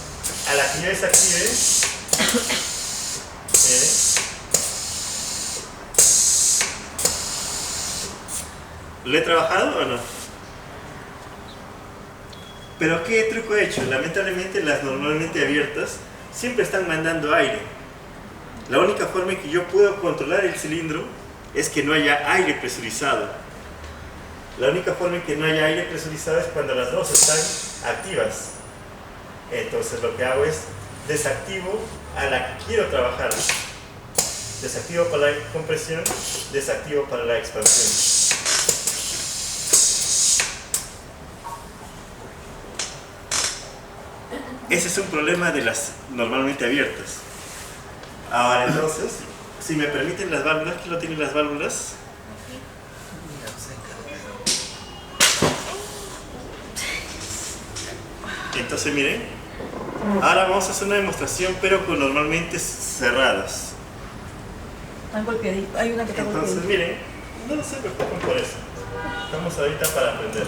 a la que yo desactive, ¿lo he trabajado o no? Pero ¿qué truco he hecho? Lamentablemente las normalmente abiertas siempre están mandando aire. La única forma en que yo puedo controlar el cilindro es que no haya aire presurizado. La única forma en que no haya aire presurizado es cuando las dos están activas. Entonces lo que hago es desactivo a la que quiero trabajar. Desactivo para la compresión, desactivo para la expansión. Ese es un problema de las normalmente abiertas. Ahora entonces, si me permiten las válvulas, ¿quién lo tiene las válvulas? Entonces miren, ahora vamos a hacer una demostración, pero con normalmente cerradas. Están golpeaditos. Hay una que está Entonces golpeadita. miren, no se preocupen por eso. Estamos ahorita para aprender.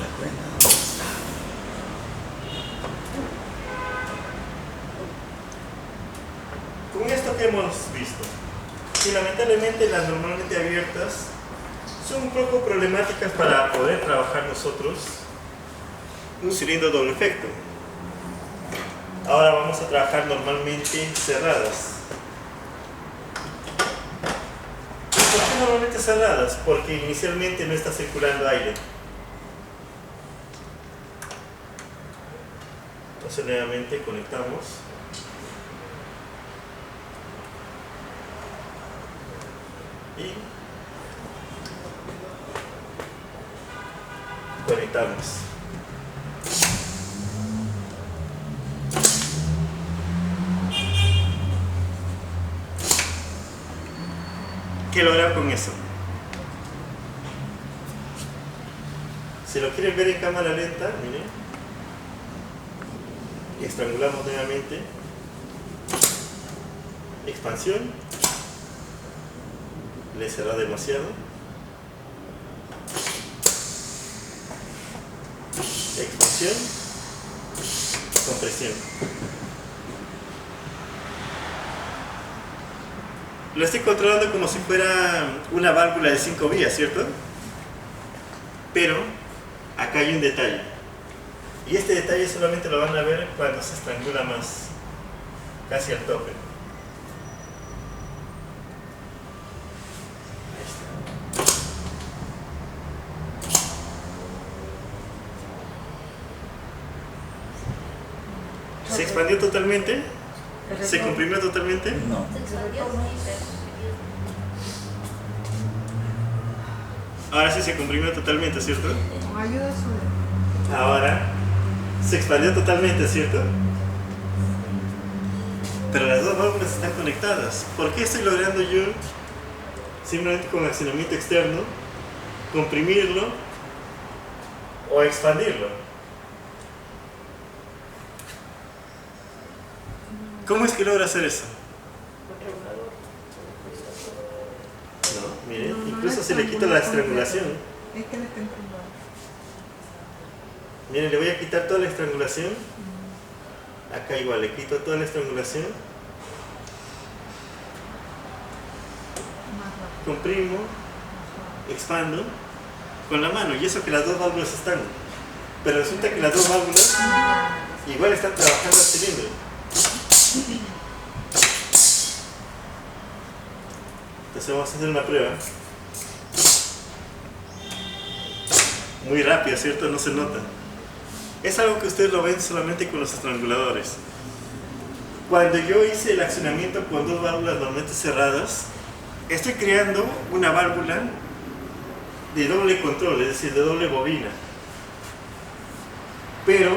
Con esto que hemos visto, que lamentablemente las normalmente abiertas son un poco problemáticas para poder trabajar nosotros un cilindro doble efecto. Ahora vamos a trabajar normalmente cerradas. ¿Y por qué normalmente cerradas? Porque inicialmente no está circulando aire. Entonces nuevamente conectamos. Y conectamos. ¿Qué lograr con eso? Si lo quieren ver en cámara lenta, miren, estrangulamos nuevamente, expansión, le cerró demasiado, expansión, compresión. Lo estoy controlando como si fuera una válvula de 5 vías, ¿cierto? Pero acá hay un detalle. Y este detalle solamente lo van a ver cuando se estrangula más, casi al tope. ¿Se expandió totalmente? ¿Se comprimió totalmente? No. Se expandió, sí, Ahora sí se comprimió totalmente, ¿cierto? Con ayuda suya. Ahora se expandió totalmente, ¿cierto? Pero las dos válvulas están conectadas. ¿Por qué estoy logrando yo, simplemente con accionamiento externo, comprimirlo o expandirlo? ¿Cómo es que logra hacer eso? No, miren, incluso se le quita la estrangulación. Es que le está encrumbado. Miren, le voy a quitar toda la estrangulación. Acá igual, le quito toda la estrangulación. Más rápido. Comprimo, expando con la mano. Y eso que las dos válvulas están. Pero resulta que las dos válvulas igual están trabajando al cilindro. Entonces vamos a hacer una prueba. Muy rápida, ¿cierto? No se nota. Es algo que ustedes lo ven solamente con los estranguladores. Cuando yo hice el accionamiento con dos válvulas normalmente cerradas, estoy creando una válvula de doble control, es decir, de doble bobina, pero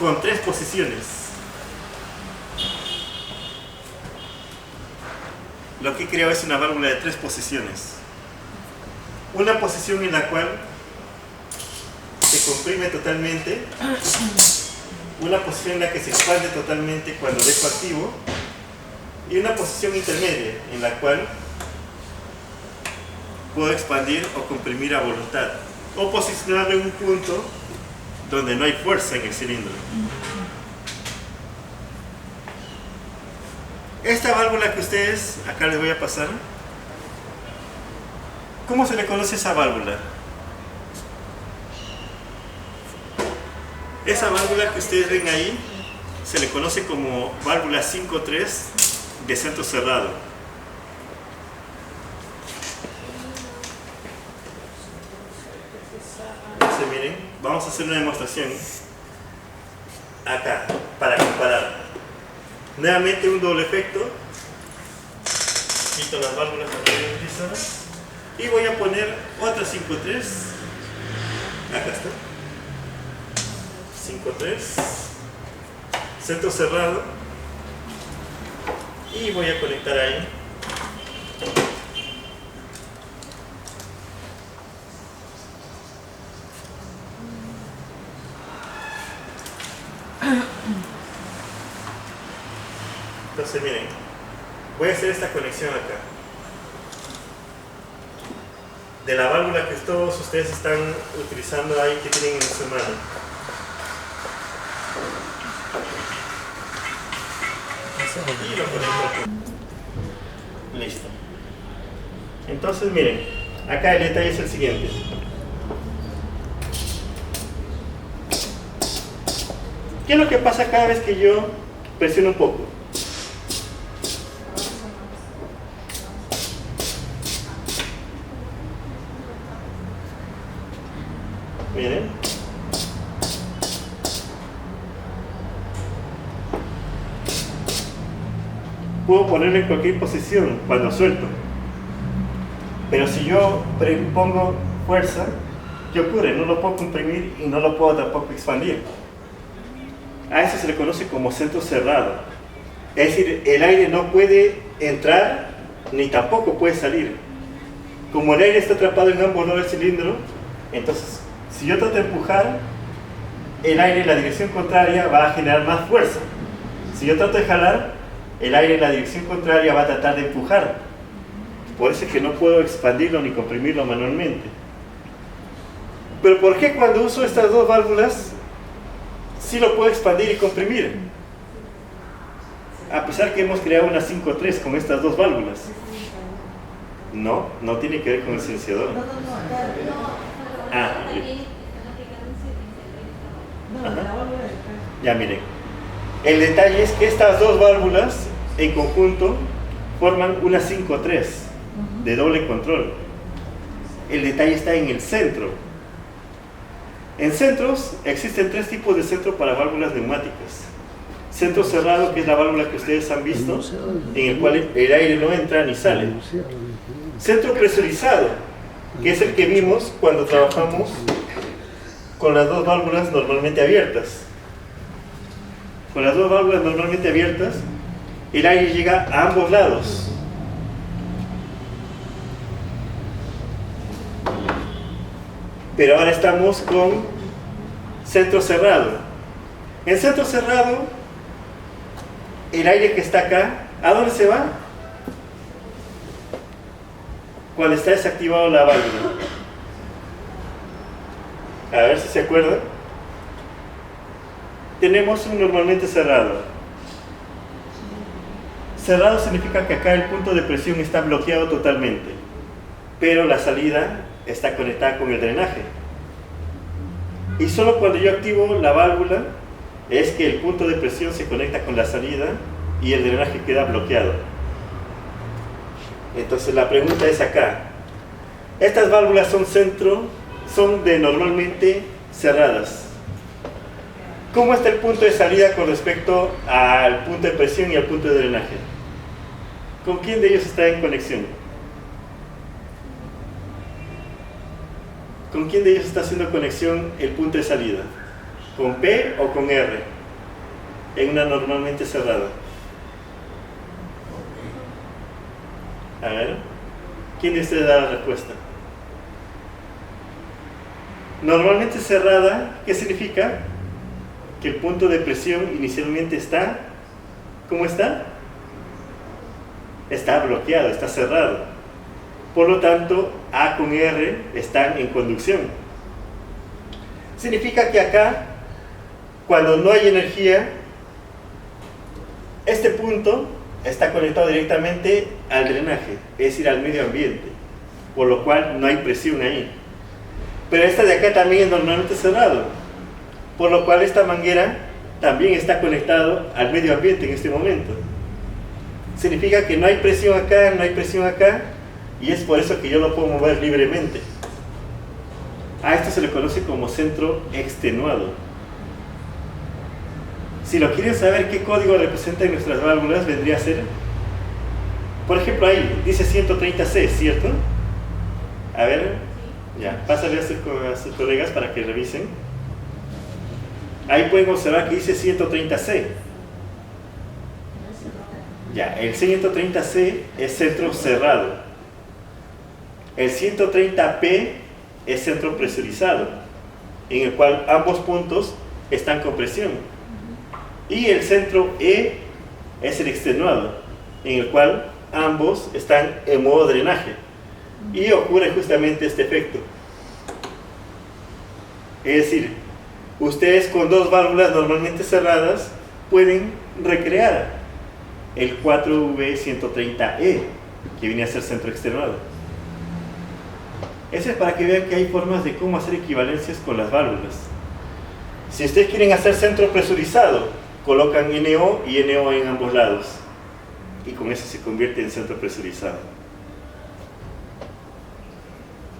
con 3 posiciones. Lo que he creado es una válvula de 3 posiciones. Una posición en la cual se comprime totalmente, una posición en la que se expande totalmente cuando dejo activo, y una posición intermedia en la cual puedo expandir o comprimir a voluntad, o posicionarlo en un punto donde no hay fuerza en el cilindro. Esta válvula que ustedes, acá les voy a pasar, ¿cómo se le conoce esa válvula? Esa válvula que ustedes ven ahí se le conoce como válvula 5-3 de centro cerrado. Entonces miren, vamos a hacer una demostración acá para comparar. Nuevamente un doble efecto. Quito las válvulas que voy a utilizar y voy a poner otra 5-3. Acá está. 5-3, centro cerrado, y voy a conectar ahí. Entonces miren, voy a hacer esta conexión acá. De la válvula que todos ustedes están utilizando ahí, que tienen en su mano. Y lo conecto aquí. Listo. Entonces miren, acá el detalle es el siguiente. ¿Qué es lo que pasa cada vez que yo presiono un poco? Miren. Puedo ponerlo en cualquier posición cuando suelto. Pero si yo pongo fuerza, ¿qué ocurre? No lo puedo comprimir y no lo puedo tampoco expandir. A eso se le conoce como centro cerrado. Es decir, el aire no puede entrar ni tampoco puede salir. Como el aire está atrapado en ambos lados del cilindro, entonces si yo trato de empujar, el aire en la dirección contraria va a generar más fuerza. Si yo trato de jalar, el aire en la dirección contraria va a tratar de empujar. Por eso es que no puedo expandirlo ni comprimirlo manualmente. Pero ¿por qué cuando uso estas dos válvulas sí lo puedo expandir y comprimir? A pesar que hemos creado una 5.3 con estas dos válvulas. No, no tiene que ver con el silenciador. Ah, ya miren. El detalle es que estas dos válvulas en conjunto forman una 5.3 de doble control. El detalle está en el centro. En centros existen tres tipos de centro para válvulas neumáticas. Centro cerrado, que es la válvula que ustedes han visto, en el cual el aire no entra ni sale. Centro presurizado, que es el que vimos cuando trabajamos con las dos válvulas normalmente abiertas. Con las dos válvulas normalmente abiertas, el aire llega a ambos lados. Pero ahora estamos con centro cerrado. En centro cerrado, el aire que está acá, ¿a dónde se va? Cuando está desactivado la válvula. A ver si se acuerdan. Tenemos un normalmente cerrado. Cerrado significa que acá el punto de presión está bloqueado totalmente, pero la salida está conectada con el drenaje. Y solo cuando yo activo la válvula es que el punto de presión se conecta con la salida y el drenaje queda bloqueado. Entonces la pregunta es acá. Estas válvulas son de normalmente cerradas. ¿Cómo está el punto de salida con respecto al punto de presión y al punto de drenaje? ¿Con quién de ellos está en conexión? ¿Con quién de ellos está haciendo conexión el punto de salida? ¿Con P o con R? En una normalmente cerrada. A ver, ¿quién de ustedes da la respuesta? Normalmente cerrada, ¿qué significa? Que el punto de presión inicialmente está, ¿cómo está? Está bloqueado, está cerrado. Por lo tanto, A con R están en conducción. Significa que acá, cuando no hay energía, este punto está conectado directamente al drenaje, es decir, al medio ambiente, por lo cual no hay presión ahí. Pero esta de acá también es normalmente cerrado, por lo cual esta manguera también está conectado al medio ambiente en este momento. Significa que no hay presión acá, no hay presión acá, y es por eso que yo lo puedo mover libremente. A esto se le conoce como centro extenuado. Si lo quieren saber qué código representan nuestras válvulas, vendría a ser, por ejemplo, ahí dice 130C, ¿cierto? A ver, ya, pásale a sus colegas para que revisen. Ahí pueden observar que dice 130C. Ya, el 130C es centro cerrado. El 130P es centro presurizado, en el cual ambos puntos están con presión. Y el centro E es el extenuado, en el cual ambos están en modo drenaje. Y ocurre justamente este efecto. Es decir, ustedes con dos válvulas normalmente cerradas pueden recrear el 4V130E, que viene a ser centro extenuado. Eso es para que vean que hay formas de cómo hacer equivalencias con las válvulas. Si ustedes quieren hacer centro presurizado, colocan NO y NO en ambos lados. Y con eso se convierte en centro presurizado.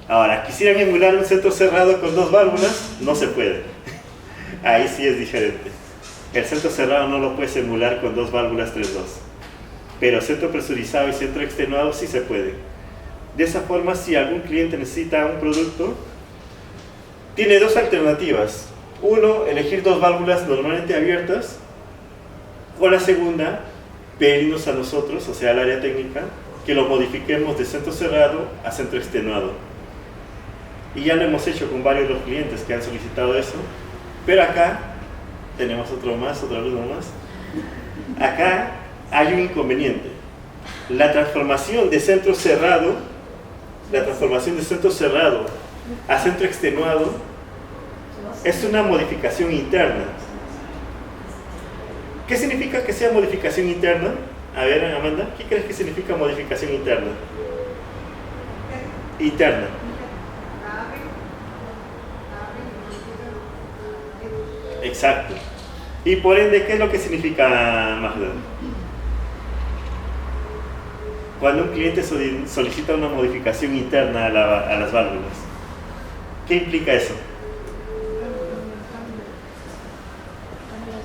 Ahora, quisieran emular un centro cerrado con dos válvulas, no se puede. Ahí sí es diferente. El centro cerrado no lo puedes emular con dos válvulas 3-2. Pero centro presurizado y centro extenuado sí se puede. De esa forma, si algún cliente necesita un producto, tiene dos alternativas. Uno, elegir dos válvulas normalmente abiertas. O la segunda, pedirnos a nosotros, o sea al área técnica, que lo modifiquemos de centro cerrado a centro extenuado. Y ya lo hemos hecho con varios de los clientes que han solicitado eso. Pero acá tenemos otro alumno más. Acá hay un inconveniente. La transformación de centro cerrado a centro extenuado es una modificación interna. ¿Qué significa que sea modificación interna? A ver, Amanda, ¿qué crees que significa modificación interna? Interna. Exacto. Y por ende, ¿qué es lo que significa, Magda? Cuando un cliente solicita una modificación interna a las válvulas, ¿qué implica eso?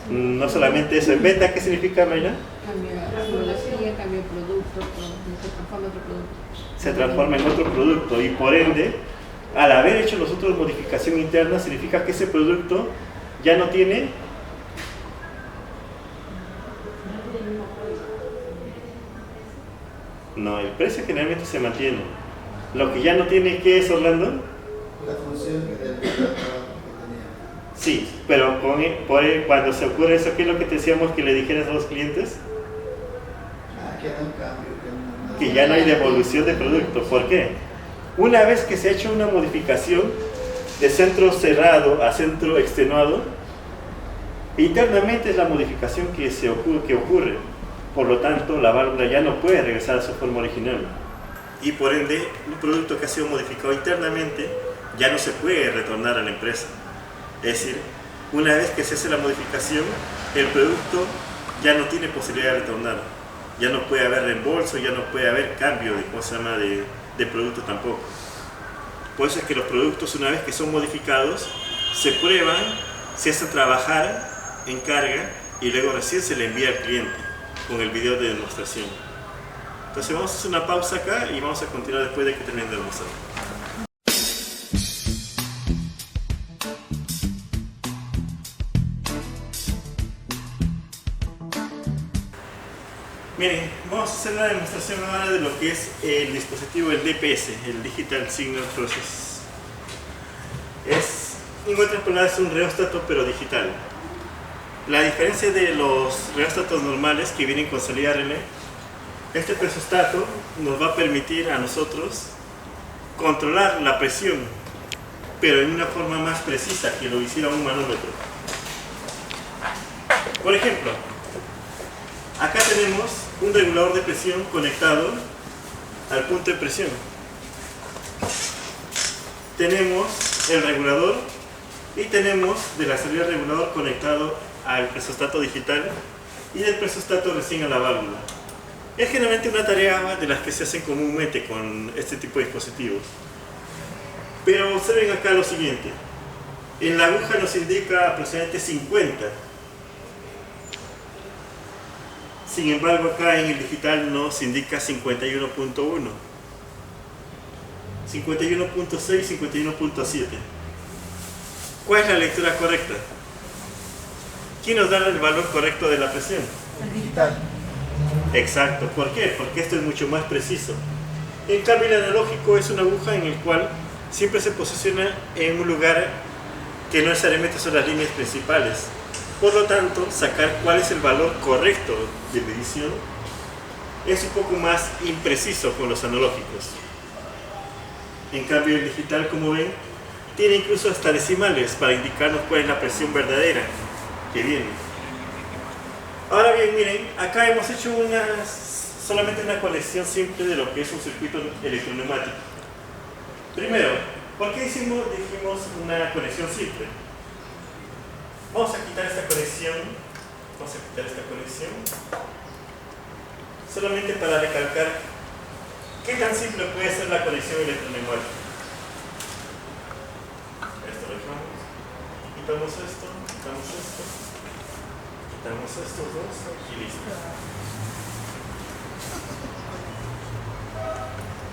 No solamente eso. ¿En venta qué significa, Mayra? Cambia tecnología, cambia producto, se transforma en otro producto. Se transforma en otro producto y por ende, al haber hecho nosotros modificación interna, significa que ese producto ya no tiene el precio generalmente se mantiene. Lo que ya no tiene, ¿qué es, Orlando? La función que tenía. Sí, pero cuando se ocurre eso, ¿qué es lo que te decíamos que le dijeras a los clientes? Que no cambio, que ya no hay devolución de producto. ¿Por qué? Una vez que se ha hecho una modificación de centro cerrado a centro extenuado, internamente es la modificación que ocurre. Por lo tanto, la válvula ya no puede regresar a su forma original. Y por ende, un producto que ha sido modificado internamente ya no se puede retornar a la empresa. Es decir, una vez que se hace la modificación, el producto ya no tiene posibilidad de retornar. Ya no puede haber reembolso, ya no puede haber cambio de producto tampoco. Por eso es que los productos, una vez que son modificados, se prueban, se hacen trabajar en carga y luego recién se le envía al cliente con el video de demostración. Entonces vamos a hacer una pausa acá y vamos a continuar después de que termine de demostrar. Miren, vamos a hacer una demostración ahora de lo que es el dispositivo, el DPS, el Digital Signal Process. En otras palabras, es un reóstato pero digital. La diferencia de los reóstatos normales que vienen con salida relé, este presostato nos va a permitir a nosotros controlar la presión, pero en una forma más precisa que lo hiciera un manómetro. Por ejemplo, acá tenemos un regulador de presión conectado al punto de presión. Tenemos el regulador y tenemos de la salida del regulador conectado al presostato digital y del presostato recién a la válvula. Es generalmente una tarea de las que se hacen comúnmente con este tipo de dispositivos. Pero observen acá lo siguiente. En la aguja nos indica aproximadamente 50. Sin embargo, acá en el digital nos indica 51.1, 51.6, 51.7. ¿Cuál es la lectura correcta? ¿Quién nos da el valor correcto de la presión? El digital. Exacto. ¿Por qué? Porque esto es mucho más preciso. En cambio, el analógico es una aguja en el cual siempre se posiciona en un lugar que no necesariamente son las líneas principales. Por lo tanto, sacar cuál es el valor correcto de medición es un poco más impreciso con los analógicos. En cambio, el digital, como ven, tiene incluso hasta decimales para indicarnos cuál es la presión verdadera que viene. Ahora bien, miren, acá hemos hecho solamente una conexión simple de lo que es un circuito electroneumático. Primero, ¿por qué dijimos una conexión simple? Vamos a quitar esta conexión. Solamente para recalcar qué tan simple puede ser la conexión electroneumática. Esto lo dejamos. Quitamos esto, quitamos esto. Quitamos estos dos y listo.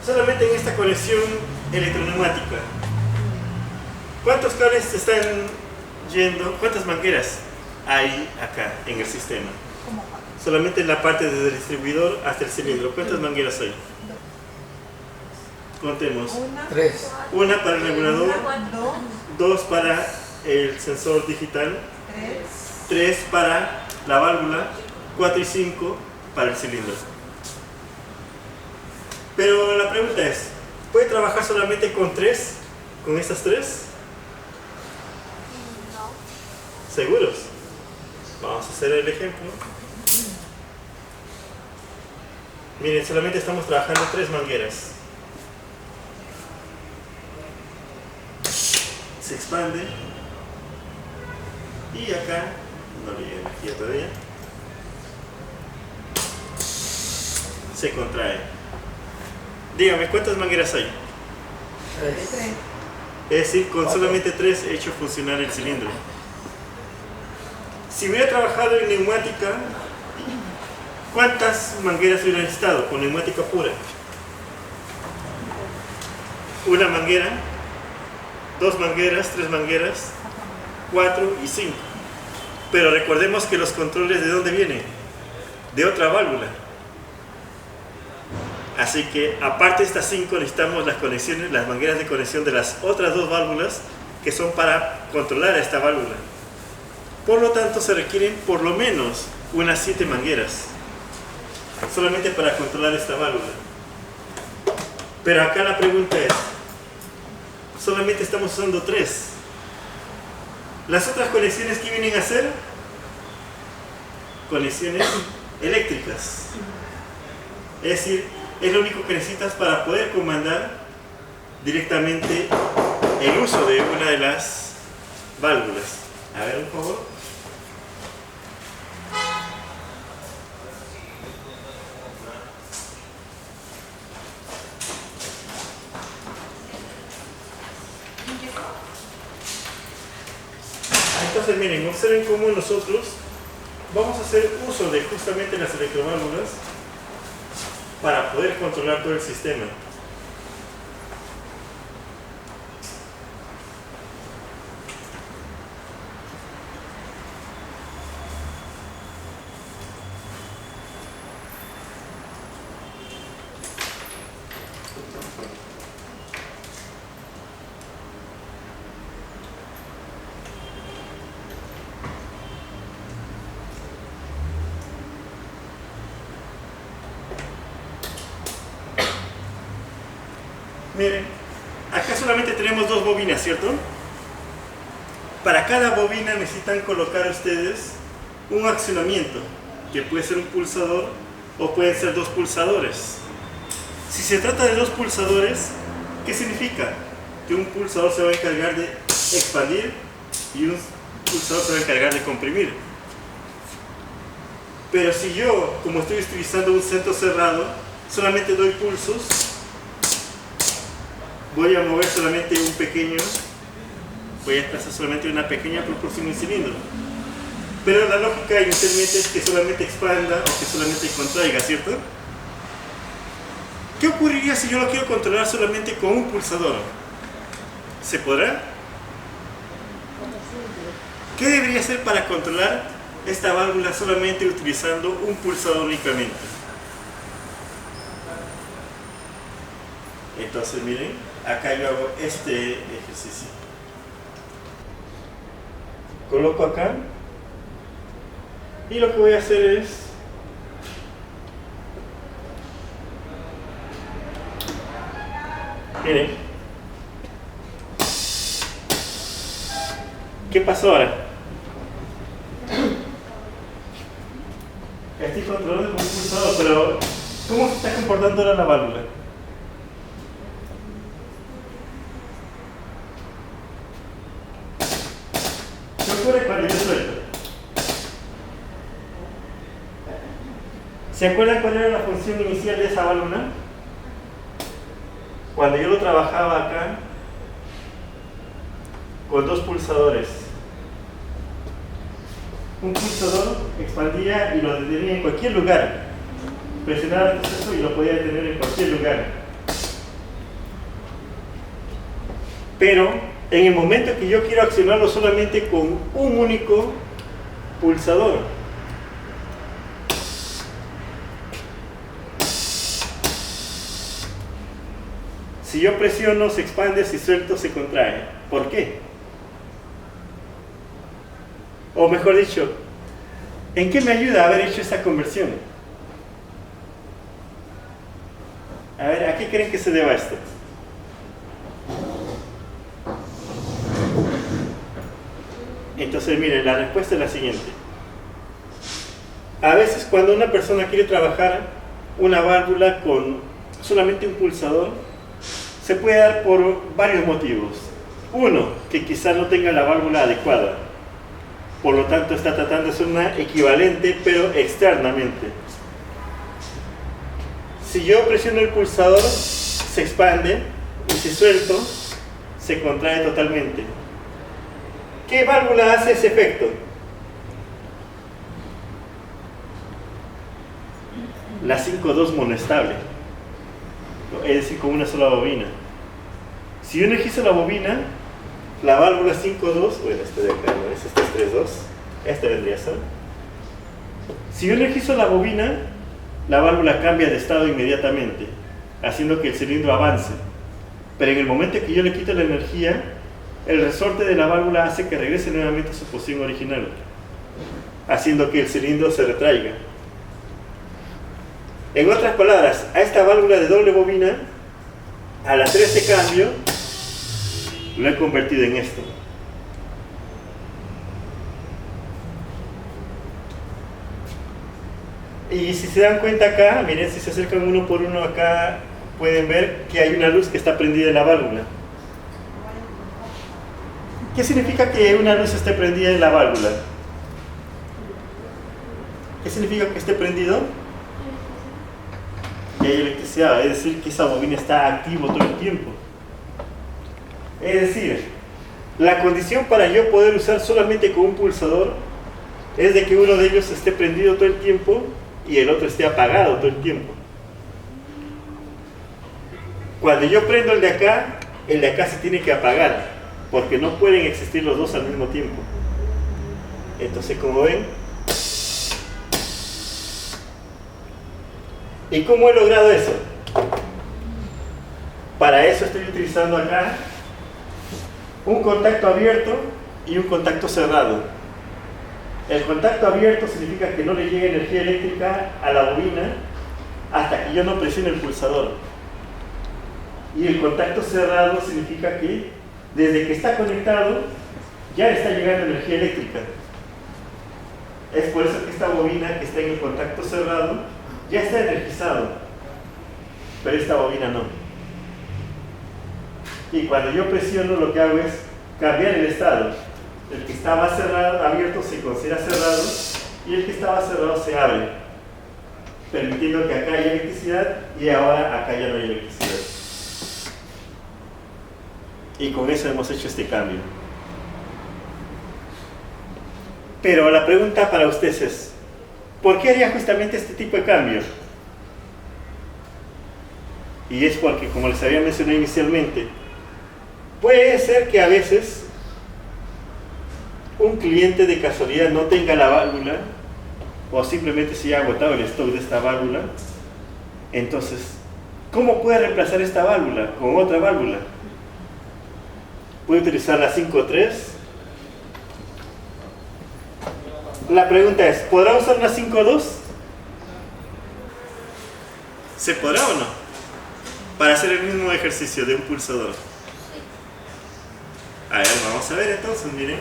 Solamente en esta conexión electroneumática, ¿cuántos cables están yendo? ¿Cuántas mangueras hay acá en el sistema? Solamente en la parte desde el distribuidor hasta el cilindro. ¿Cuántas mangueras hay? Contemos. 3. Una para el regulador, 2 para el sensor digital, 3 para la válvula, 4 y 5 para el cilindro. Pero la pregunta es, ¿puede trabajar solamente con 3? ¿Con estas 3? No. ¿Seguros? Vamos a hacer el ejemplo. Miren, solamente estamos trabajando 3 mangueras. Se expande. Y acá, no le llega energía todavía. Se contrae. Dígame, ¿cuántas mangueras hay? 3. Es decir, con solamente 3 he hecho funcionar el cilindro. Si hubiera trabajado en neumática, ¿cuántas mangueras hubiera necesitado con neumática pura? Una manguera, 2 mangueras, 3 mangueras, 4 y 5. Pero recordemos que los controles, ¿de dónde vienen? De otra válvula. Así que aparte de estas 5 necesitamos las conexiones, las mangueras de conexión de las otras 2 válvulas que son para controlar a esta válvula. Por lo tanto se requieren por lo menos unas 7 mangueras solamente para controlar esta válvula. Pero acá la pregunta es, solamente estamos usando 3. Las otras conexiones, ¿qué vienen a ser? Conexiones eléctricas. Es decir, es lo único que necesitas para poder comandar directamente el uso de una de las válvulas. A ver, por favor. Entonces miren, observen cómo nosotros vamos a hacer uso de justamente las electroválvulas para poder controlar todo el sistema. Miren, acá solamente tenemos 2 bobinas, ¿cierto? Para cada bobina necesitan colocar ustedes un accionamiento, que puede ser un pulsador o pueden ser 2 pulsadores. Si se trata de 2 pulsadores, ¿qué significa? Que un pulsador se va a encargar de expandir y un pulsador se va a encargar de comprimir. Pero si yo, como estoy utilizando un centro cerrado, solamente doy pulsos, voy a mover solamente un pequeño, voy a desplazar solamente una pequeña proporción en cilindro. Pero la lógica inicialmente es que solamente expanda o que solamente contraiga, ¿cierto? ¿Qué ocurriría si yo lo quiero controlar solamente con un pulsador? ¿Se podrá? ¿Qué debería hacer para controlar esta válvula solamente utilizando un pulsador únicamente? Entonces miren, acá yo hago este ejercicio. Coloco acá y lo que voy a hacer es miren, ¿qué pasó ahora? Estoy controlando con un pulsador, pero ¿cómo se está comportando ahora la válvula? ¿Qué ocurre cuando yo suelto? ¿Se acuerdan cuál era la función inicial de esa válvula? Cuando yo lo trabajaba acá con dos pulsadores, un pulsador expandía y lo detenía en cualquier lugar, presionaba el proceso y lo podía detener en cualquier lugar. Pero en el momento que yo quiero accionarlo solamente con un único pulsador, si yo presiono se expande, si suelto se contrae. ¿Por qué? O mejor dicho, ¿en qué me ayuda haber hecho esta conversión? A ver, ¿a qué creen que se deba esto? Entonces, miren, la respuesta es la siguiente. A veces cuando una persona quiere trabajar una válvula con solamente un pulsador, se puede dar por varios motivos. Uno, que quizás no tenga la válvula adecuada. Por lo tanto, está tratando de hacer una equivalente, pero externamente. Si yo presiono el pulsador, se expande, y si suelto, se contrae totalmente. ¿Qué válvula hace ese efecto? La 5.2 monoestable, es decir, con una sola bobina. Si yo energizo la bobina, la válvula 5.2, bueno, este de acá no es, este es 3.2, este vendría a ser. Si yo energizo la bobina, la válvula cambia de estado inmediatamente, haciendo que el cilindro avance. Pero en el momento que yo le quito la energía, el resorte de la válvula hace que regrese nuevamente a su posición original, haciendo que el cilindro se retraiga. En otras palabras, a esta válvula de doble bobina, al hacer este cambio, lo he convertido en esto. Y si se dan cuenta acá, miren, si se acercan uno por uno acá, pueden ver que hay una luz que está prendida en la válvula. ¿Qué significa que una luz esté prendida en la válvula? ¿Qué significa que esté prendido? Que hay electricidad, es decir, que esa bobina está activa todo el tiempo. Es decir, la condición para yo poder usar solamente con un pulsador es de que uno de ellos esté prendido todo el tiempo y el otro esté apagado todo el tiempo. Cuando yo prendo el de acá se tiene que apagar, porque no pueden existir los dos al mismo tiempo. Entonces, como ven, ¿y cómo he logrado eso? Para eso estoy utilizando acá un contacto abierto y un contacto cerrado. El contacto abierto significa que no le llega energía eléctrica a la bobina hasta que yo no presione el pulsador. Y el contacto cerrado significa que desde que está conectado ya está llegando energía eléctrica. Es por eso que esta bobina que está en el contacto cerrado ya está energizado, pero esta bobina no. Y cuando yo presiono, lo que hago es cambiar el estado. El que estaba cerrado, abierto se considera cerrado y el que estaba cerrado se abre, permitiendo que acá haya electricidad y ahora acá ya no hay electricidad. Y con eso hemos hecho este cambio. Pero la pregunta para ustedes es, ¿por qué haría justamente este tipo de cambio? Y es porque, como les había mencionado inicialmente, puede ser que a veces un cliente de casualidad no tenga la válvula o simplemente se haya agotado el stock de esta válvula. Entonces, ¿Cómo puede reemplazar esta válvula con otra válvula? Puede utilizar la 5.3. La pregunta es, ¿podrá usar una 5.2? ¿Se podrá o no? Para hacer el mismo ejercicio de un pulsador. A ver, vamos a ver entonces, miren.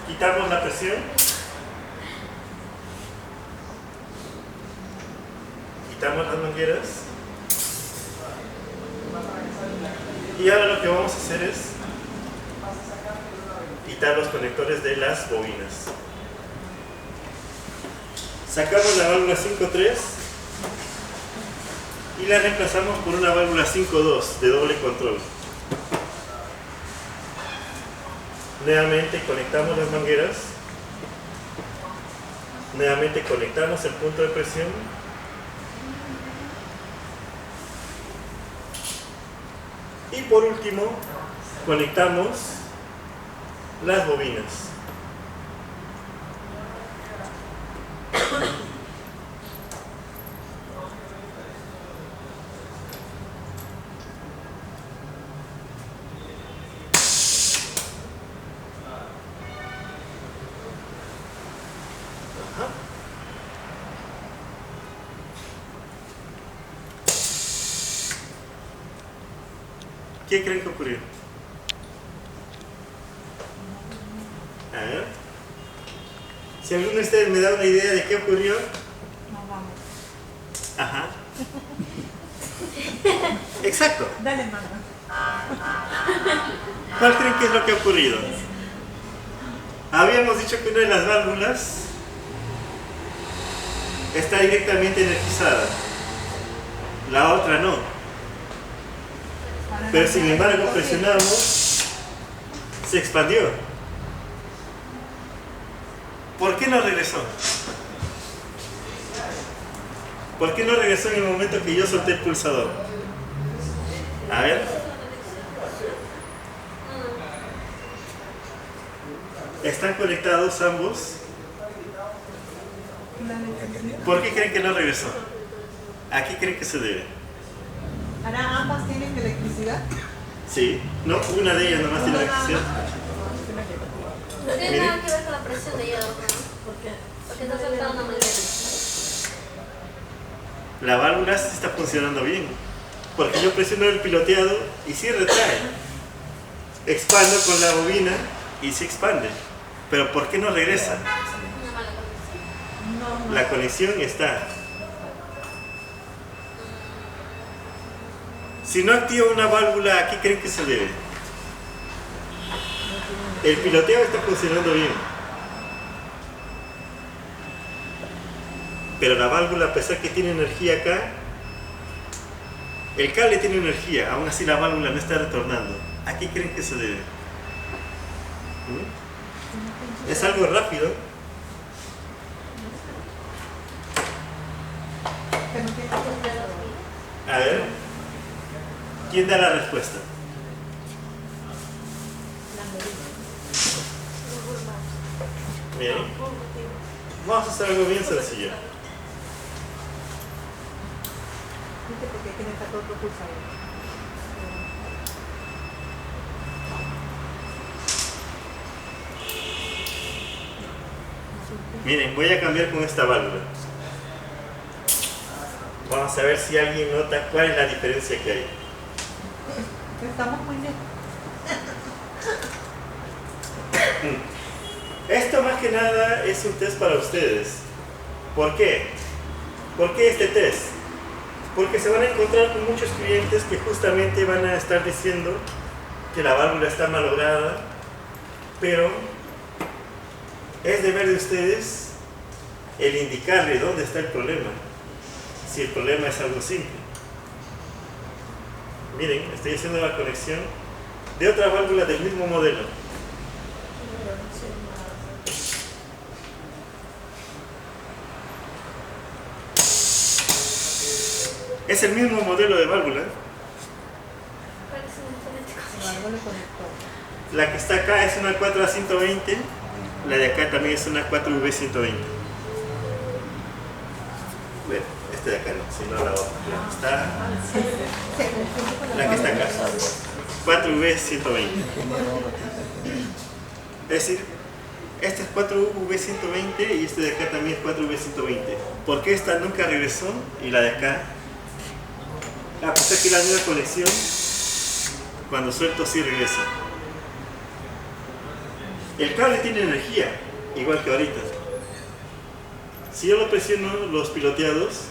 Quitamos la presión. Quitamos las mangueras. Y ahora lo que vamos a hacer es quitar los conectores de las bobinas. Sacamos la válvula 5.3 y la reemplazamos por una válvula 5.2 de doble control. Nuevamente conectamos las mangueras. Nuevamente conectamos el punto de presión. Y por último, conectamos las bobinas. Ajá. ¿Qué creen que ocurrió? A ver. Si alguno de ustedes me da una idea de qué ocurrió. No vamos. Ajá. Exacto. Dale, mano. ¿Cuál creen que es lo que ha ocurrido? Habíamos dicho que una de las válvulas está directamente energizada. La otra no. Pero sin embargo presionamos, se expandió. ¿Por qué no regresó? ¿Por qué no regresó en el momento que yo solté el pulsador? A ver. ¿Están conectados ambos? ¿Por qué creen que no regresó? ¿A qué creen que se debe? ¿Ahora ambas tienen electricidad? Sí, no, una de ellas nomás tiene electricidad. No tiene Miren. nada que ver con la presión de hierro, ¿no? ¿Por qué? Porque está soltando una manguera. La válvula sí está funcionando bien, porque yo presiono el piloteado y sí retrae. Expando con la bobina y sí expande. Pero ¿por qué no regresa? Una mala conexión. No. La conexión está. Si no activa una válvula, ¿a qué creen que se debe? El piloteo está funcionando bien. Pero la válvula, a pesar que tiene energía acá, el cable tiene energía, aún así la válvula no está retornando. ¿A qué creen que se debe? Es algo rápido. A ver, ¿quién da la respuesta? Bien. Vamos a hacer algo bien sencillo. ¿Viste por qué tiene que estar todo pulsador? Miren, voy a cambiar con esta válvula. Vamos a ver si alguien nota cuál es la diferencia que hay. Estamos muy bien. Esto más que nada es un test para ustedes. ¿Por qué? ¿Por qué este test? Porque se van a encontrar con muchos clientes que justamente van a estar diciendo que la válvula está malograda, pero es deber de ustedes el indicarle dónde está el problema, si el problema es algo simple. Miren, estoy haciendo la conexión de otra válvula del mismo modelo. Es el mismo modelo de válvula. Parece un diferente cosa. Algo le conectó. La que está acá es una 4A120, la de acá también es una 4V120. Bueno, Este de acá no, sino la otra. La que está acá. 4V120. Es decir, este es 4V120 y este de acá también es 4V120. ¿Por qué esta nunca regresó y la de acá? A pesar que la nueva conexión, cuando suelto sí regresa. El cable tiene energía, igual que ahorita. Si yo lo presiono, los piloteados,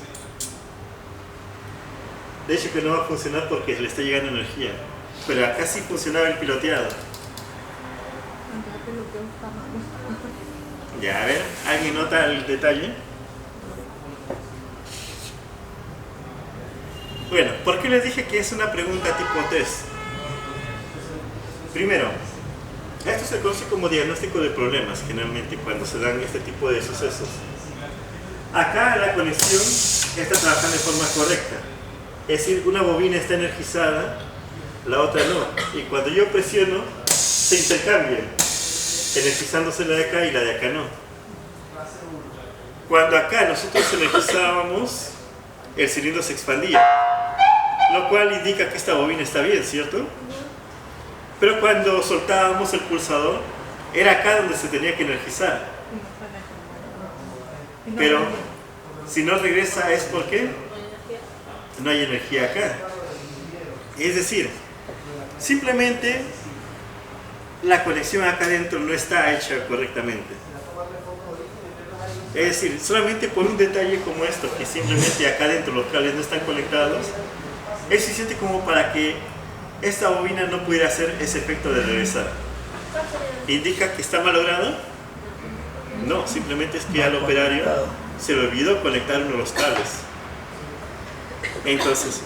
de hecho que no va a funcionar porque le está llegando energía. Pero acá sí funcionaba el piloteado. Ya, a ver, ¿alguien nota el detalle? Bueno, ¿por qué les dije que es una pregunta tipo test? Primero, esto se conoce como diagnóstico de problemas, generalmente cuando se dan este tipo de sucesos. Acá la conexión está trabajando de forma correcta. Es decir, una bobina está energizada, la otra no. Y cuando yo presiono, se intercambian, energizándose la de acá y la de acá no. Cuando acá nosotros energizábamos, el cilindro se expandía, lo cual indica que esta bobina está bien, ¿cierto? Pero cuando soltábamos el pulsador, era acá donde se tenía que energizar. Pero si no regresa es porque no hay energía acá. Es decir, simplemente la conexión acá adentro no está hecha correctamente. Es decir, solamente por un detalle como esto, que simplemente acá adentro los cables no están conectados, es suficiente como para que esta bobina no pudiera hacer ese efecto de regresar. ¿Indica que está malogrado? No, simplemente es que al operario se le olvidó conectar uno de los cables. Entonces,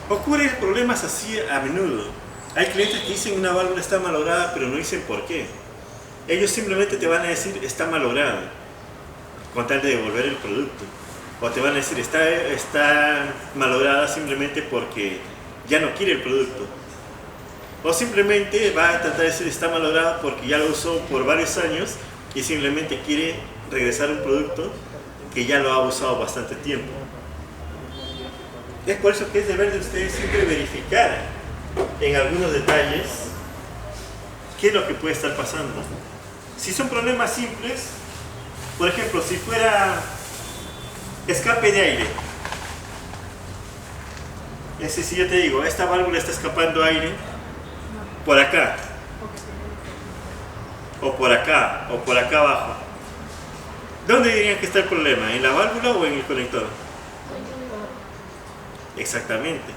ocurren problemas así a menudo. Hay clientes que dicen una válvula está malograda, pero no dicen por qué. Ellos simplemente te van a decir está malograda, con tal de devolver el producto. O te van a decir está malograda simplemente porque ya no quiere el producto. O simplemente va a tratar de decir está malograda porque ya lo usó por varios años y simplemente quiere regresar un producto que ya lo ha usado bastante tiempo. Es por eso que es deber de ustedes siempre verificar en algunos detalles qué es lo que puede estar pasando. Si son problemas simples, por ejemplo, si fuera escape de aire, es decir, si yo te digo, esta válvula está escapando aire por acá, o por acá, o por acá abajo, ¿dónde dirían que está el problema? ¿En la válvula o en el conector? Exactamente.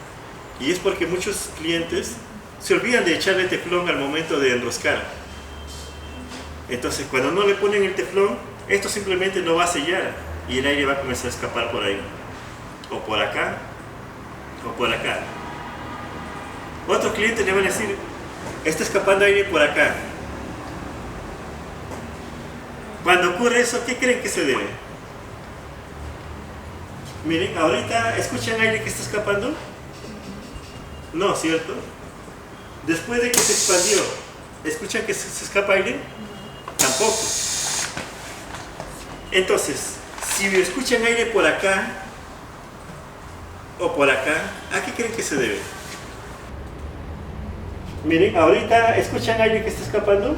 Y es porque muchos clientes se olvidan de echarle teflón al momento de enroscar. Entonces, cuando no le ponen el teflón, esto simplemente no va a sellar y el aire va a comenzar a escapar por ahí, o por acá, o por acá. Otros clientes le van a decir, está escapando aire por acá. Cuando ocurre eso, ¿qué creen que se debe? Miren, ahorita, ¿escuchan aire que está escapando? No, ¿cierto? Después de que se expandió, ¿escuchan que se escapa aire? Tampoco. Entonces, si escuchan aire por acá o por acá, ¿a qué creen que se debe? Miren, ahorita, ¿escuchan aire que está escapando?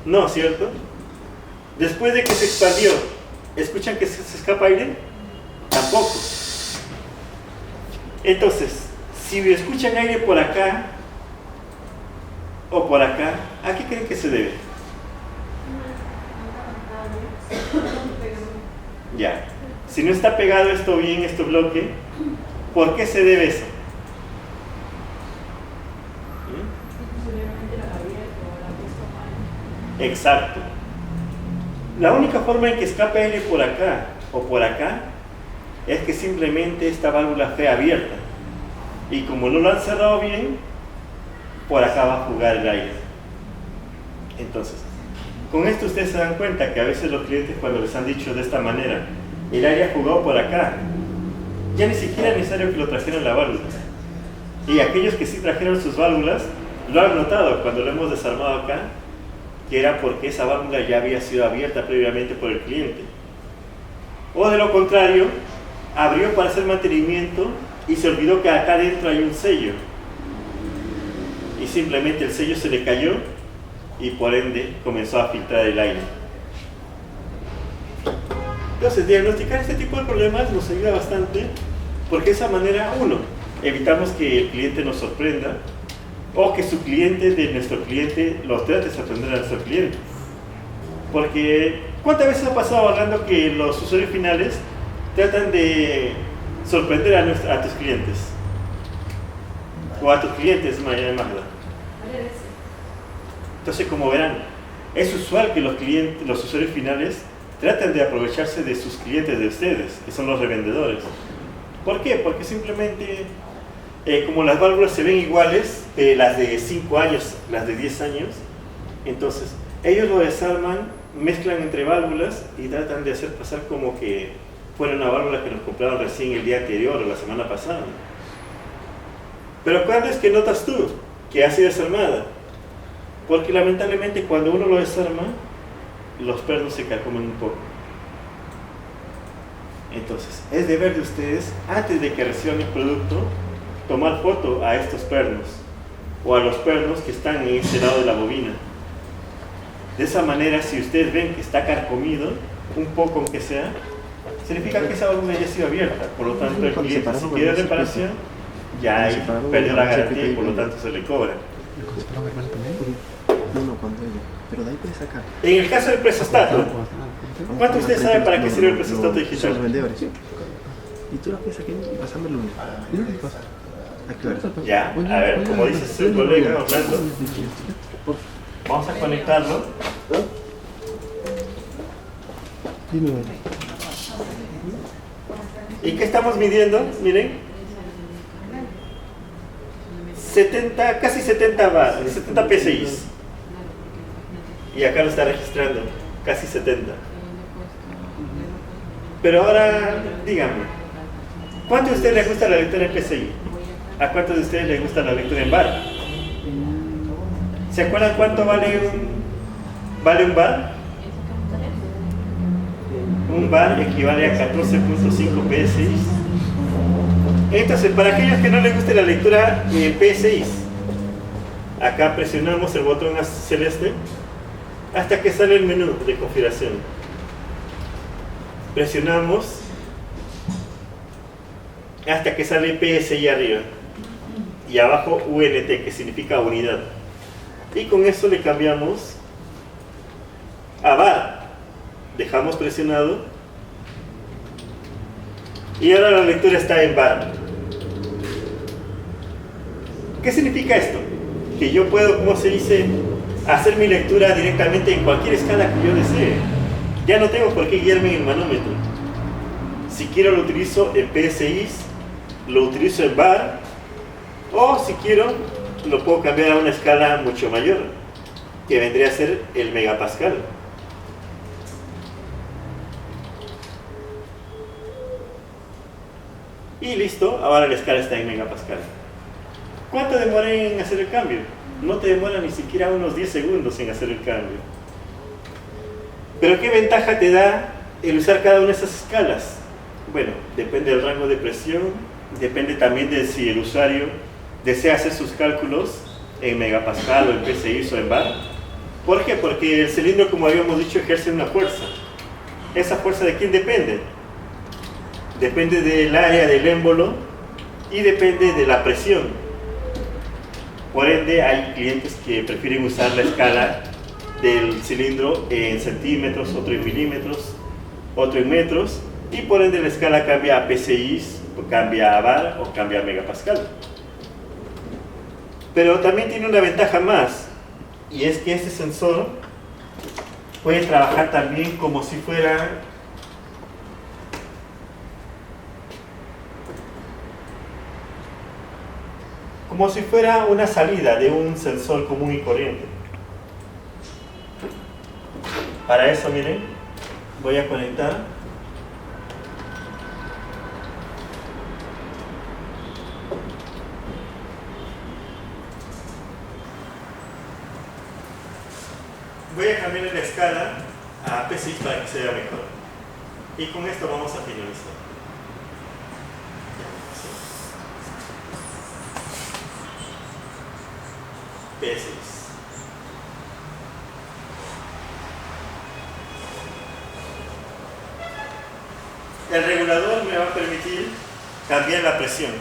No, ¿cierto? Después de que se expandió, ¿escuchan que se escapa aire? Tampoco. Entonces, si escuchan aire por acá o por acá, ¿a qué creen que se debe? Ya. Si no está pegado esto bien, este bloque, ¿por qué se debe eso? Exacto. La única forma en que escape aire por acá o por acá es que simplemente esta válvula esté abierta. Y como no lo han cerrado bien, por acá va a jugar el aire. Entonces, con esto ustedes se dan cuenta que a veces los clientes, cuando les han dicho de esta manera, el aire ha jugado por acá, ya ni siquiera es necesario que lo trajeran la válvula. Y aquellos que sí trajeron sus válvulas, lo han notado cuando lo hemos desarmado acá, que era porque esa válvula ya había sido abierta previamente por el cliente. O de lo contrario, abrió para hacer mantenimiento y se olvidó que acá adentro hay un sello. Y simplemente el sello se le cayó y por ende comenzó a filtrar el aire. Entonces, diagnosticar este tipo de problemas nos ayuda bastante porque de esa manera, uno, evitamos que el cliente nos sorprenda o que su cliente de nuestro cliente los trate de sorprender a nuestro cliente. Porque, ¿cuántas veces ha pasado hablando que los usuarios finales tratan de sorprender a tus clientes? O a tus clientes, Magda. Entonces, como verán, es usual que los usuarios finales traten de aprovecharse de sus clientes, de ustedes, que son los revendedores. ¿Por qué? Porque simplemente, como las válvulas se ven iguales, las de 5 años, las de 10 años, entonces ellos lo desarman, mezclan entre válvulas y tratan de hacer pasar como que fuera una válvula que nos compraron recién el día anterior o la semana pasada. Pero ¿cuándo es que notas tú que ha sido desarmada? Porque lamentablemente cuando uno lo desarma, los pernos se carcomen un poco. Entonces, es deber de ustedes, antes de que reciban el producto, tomar foto a estos pernos o a los pernos que están en este lado de la bobina. De esa manera, si ustedes ven que está carcomido, un poco aunque sea, significa que esa válvula ya ha sido abierta. Por lo tanto, el cliente, si quiere reparación, ya ahí perdió la garantía y por lo tanto se le cobra. No, cuando ella. Pero de ahí puedes sacar. En el caso del presostato, ¿cuánto ustedes saben para qué sirve el presostato digital? Los vendedores. Y tú la puedes sacar y pasarme el lunes. ¿Y lunes pasa? ¿A qué hora? Ya, a ver, como dice su colega Orlando, vamos a conectarlo. ¿Y qué estamos midiendo? Miren. 70, casi 70 bar, 70 PSI. Y acá lo está registrando, casi 70. Pero ahora, díganme, ¿cuánto de ustedes les gusta la lectura en PSI? ¿A cuántos de ustedes les gusta la lectura en bar? ¿Se acuerdan cuánto vale un bar? Un bar equivale a 14.5 PSI. Entonces, para aquellos que no les guste la lectura en PSI, acá presionamos el botón celeste hasta que sale el menú de configuración. Presionamos hasta que sale PSI arriba y abajo UNT, que significa unidad. Y con eso le cambiamos a bar. Dejamos presionado y ahora la lectura está en bar. ¿Qué significa esto? Que yo puedo, como se dice, hacer mi lectura directamente en cualquier escala que yo desee. Ya no tengo por qué guiarme en el manómetro. Si quiero lo utilizo en PSI, lo utilizo en bar, o si quiero lo puedo cambiar a una escala mucho mayor, que vendría a ser el megapascal. Y listo, ahora la escala está en megapascal. ¿Cuánto demoré en hacer el cambio? No te demora ni siquiera unos 10 segundos en hacer el cambio. Pero ¿qué ventaja te da el usar cada una de esas escalas? Bueno, depende del rango de presión, depende también de si el usuario desea hacer sus cálculos en megapascal o en PSI o en bar. ¿Por qué? Porque el cilindro, como habíamos dicho, ejerce una fuerza. ¿Esa fuerza de quién depende? Depende del área del émbolo y depende de la presión. Por ende, hay clientes que prefieren usar la escala del cilindro en centímetros, otro en milímetros, otro en metros, y por ende la escala cambia a PSI, o cambia a bar o cambia a megapascal. Pero también tiene una ventaja más, y es que este sensor puede trabajar también como si fuera una salida de un sensor común y corriente. Para eso, miren, voy a conectar cambiar la escala a PSI para que se vea mejor. Y con esto vamos a finalizar. P6. El regulador me va a permitir cambiar la presión,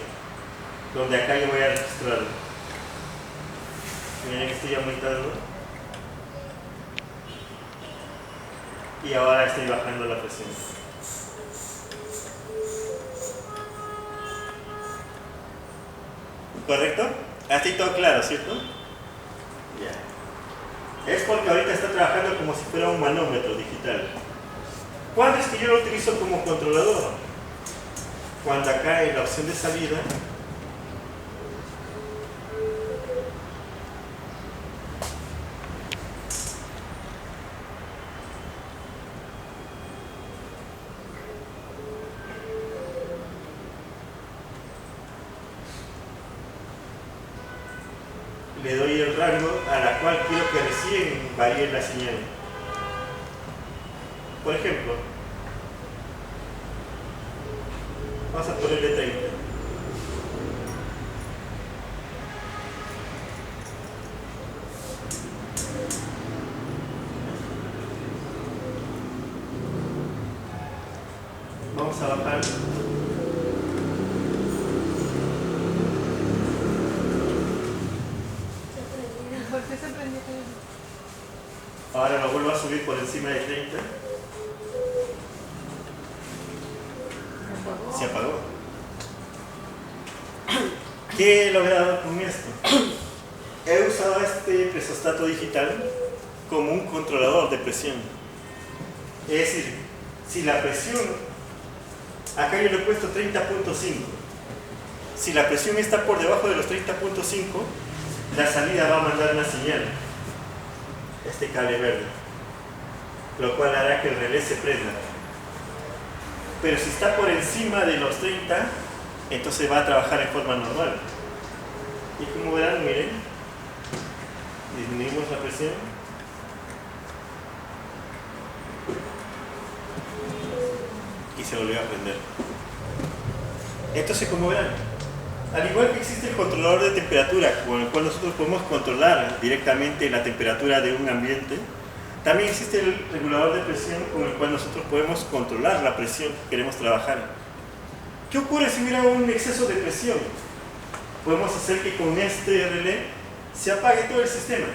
donde acá yo voy a registrarlo. Miren que estoy aumentando y ahora estoy bajando la presión. ¿Correcto? Hasta ahí todo claro, ¿cierto? Ya. Es porque ahorita está trabajando como si fuera un manómetro digital. ¿Cuándo es que yo lo utilizo como controlador? Cuando acá en la opción de salida le doy el rango a la cual quiero que recién varíe la señal. Por ejemplo, vamos a ponerle 30. Vamos a bajar. ¿Por qué se prendió? Ahora lo vuelvo a subir por encima de 30. Se apagó. ¿Qué he logrado con esto? He usado este presostato digital como un controlador de presión. Es decir, si la presión, acá yo le he puesto 30.5. Si la presión está por debajo de los 30.5, la salida va a mandar una señal, este cable verde, lo cual hará que el relé se prenda. Pero si está por encima de los 30, entonces va a trabajar en forma normal. Y como verán, miren, disminuimos la presión. Y se volvió a prender. Entonces, como verán, al igual que existe el controlador de temperatura, con el cual nosotros podemos controlar directamente la temperatura de un ambiente, también existe el regulador de presión con el cual nosotros podemos controlar la presión que queremos trabajar. ¿Qué ocurre si hubiera un exceso de presión? Podemos hacer que con este relé se apague todo el sistema.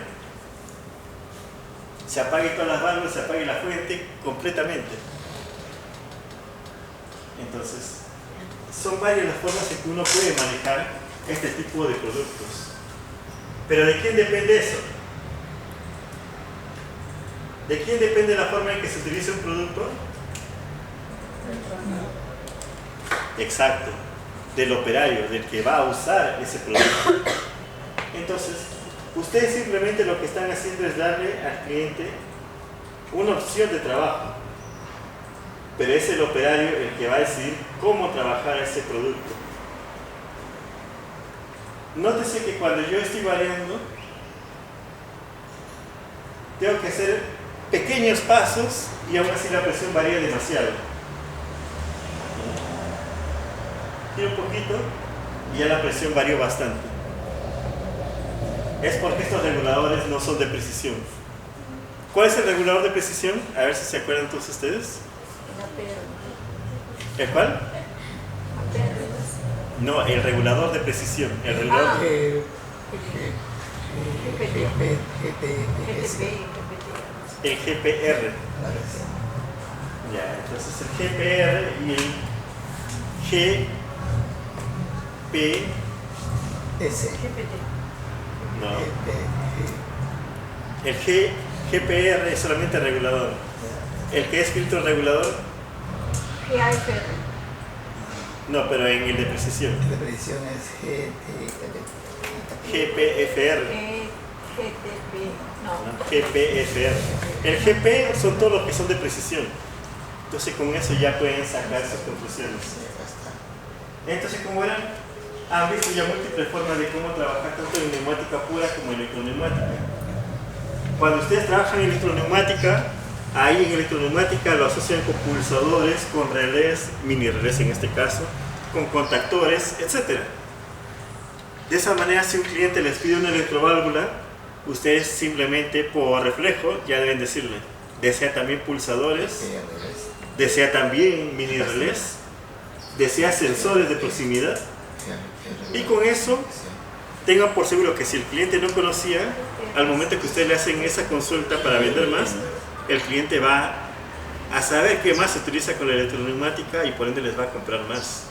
Se apague todas las válvulas, se apague la fuente completamente. Entonces, son varias las formas en que uno puede manejar este tipo de productos. ¿Pero de quién depende eso? ¿De quién depende la forma en que se utiliza un producto? Exacto, del operario, del que va a usar ese producto. Entonces, ustedes simplemente lo que están haciendo es darle al cliente una opción de trabajo, pero es el operario el que va a decidir cómo trabajar ese producto. Nótese que cuando yo estoy variando, tengo que hacer pequeños pasos y aún así la presión varía demasiado. Tiro un poquito y ya la presión varió bastante. Es porque estos reguladores no son de precisión. ¿Cuál es el regulador de precisión? A ver si se acuerdan todos ustedes. ¿El cuál? No, el regulador de precisión. El regulador el GPR. Ya, entonces el GPR y el no. El GPR es solamente regulador. El que es filtro regulador. No, pero en el de precisión. El de precisión es GPFR. No. GPFR. El GP son todos los que son de precisión. Entonces con eso ya pueden sacar sus conclusiones. Entonces, como verán, han visto ya múltiples formas de cómo trabajar tanto en neumática pura como en electroneumática. Cuando ustedes trabajan en electroneumática, ahí en electroneumática lo asocian con pulsadores, con relés, mini relés en este caso, con contactores, etc. De esa manera, si un cliente les pide una electroválvula, ustedes simplemente por reflejo ya deben decirle, desea también pulsadores, desea también mini relés, desea sensores de proximidad, y con eso tengan por seguro que si el cliente no conocía, al momento que ustedes le hacen esa consulta para vender más, el cliente va a saber qué más se utiliza con la electroneumática y por ende les va a comprar más.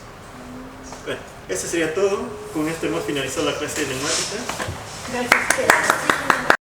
Bueno, eso sería todo. Con esto hemos finalizado la clase de neumática. Gracias.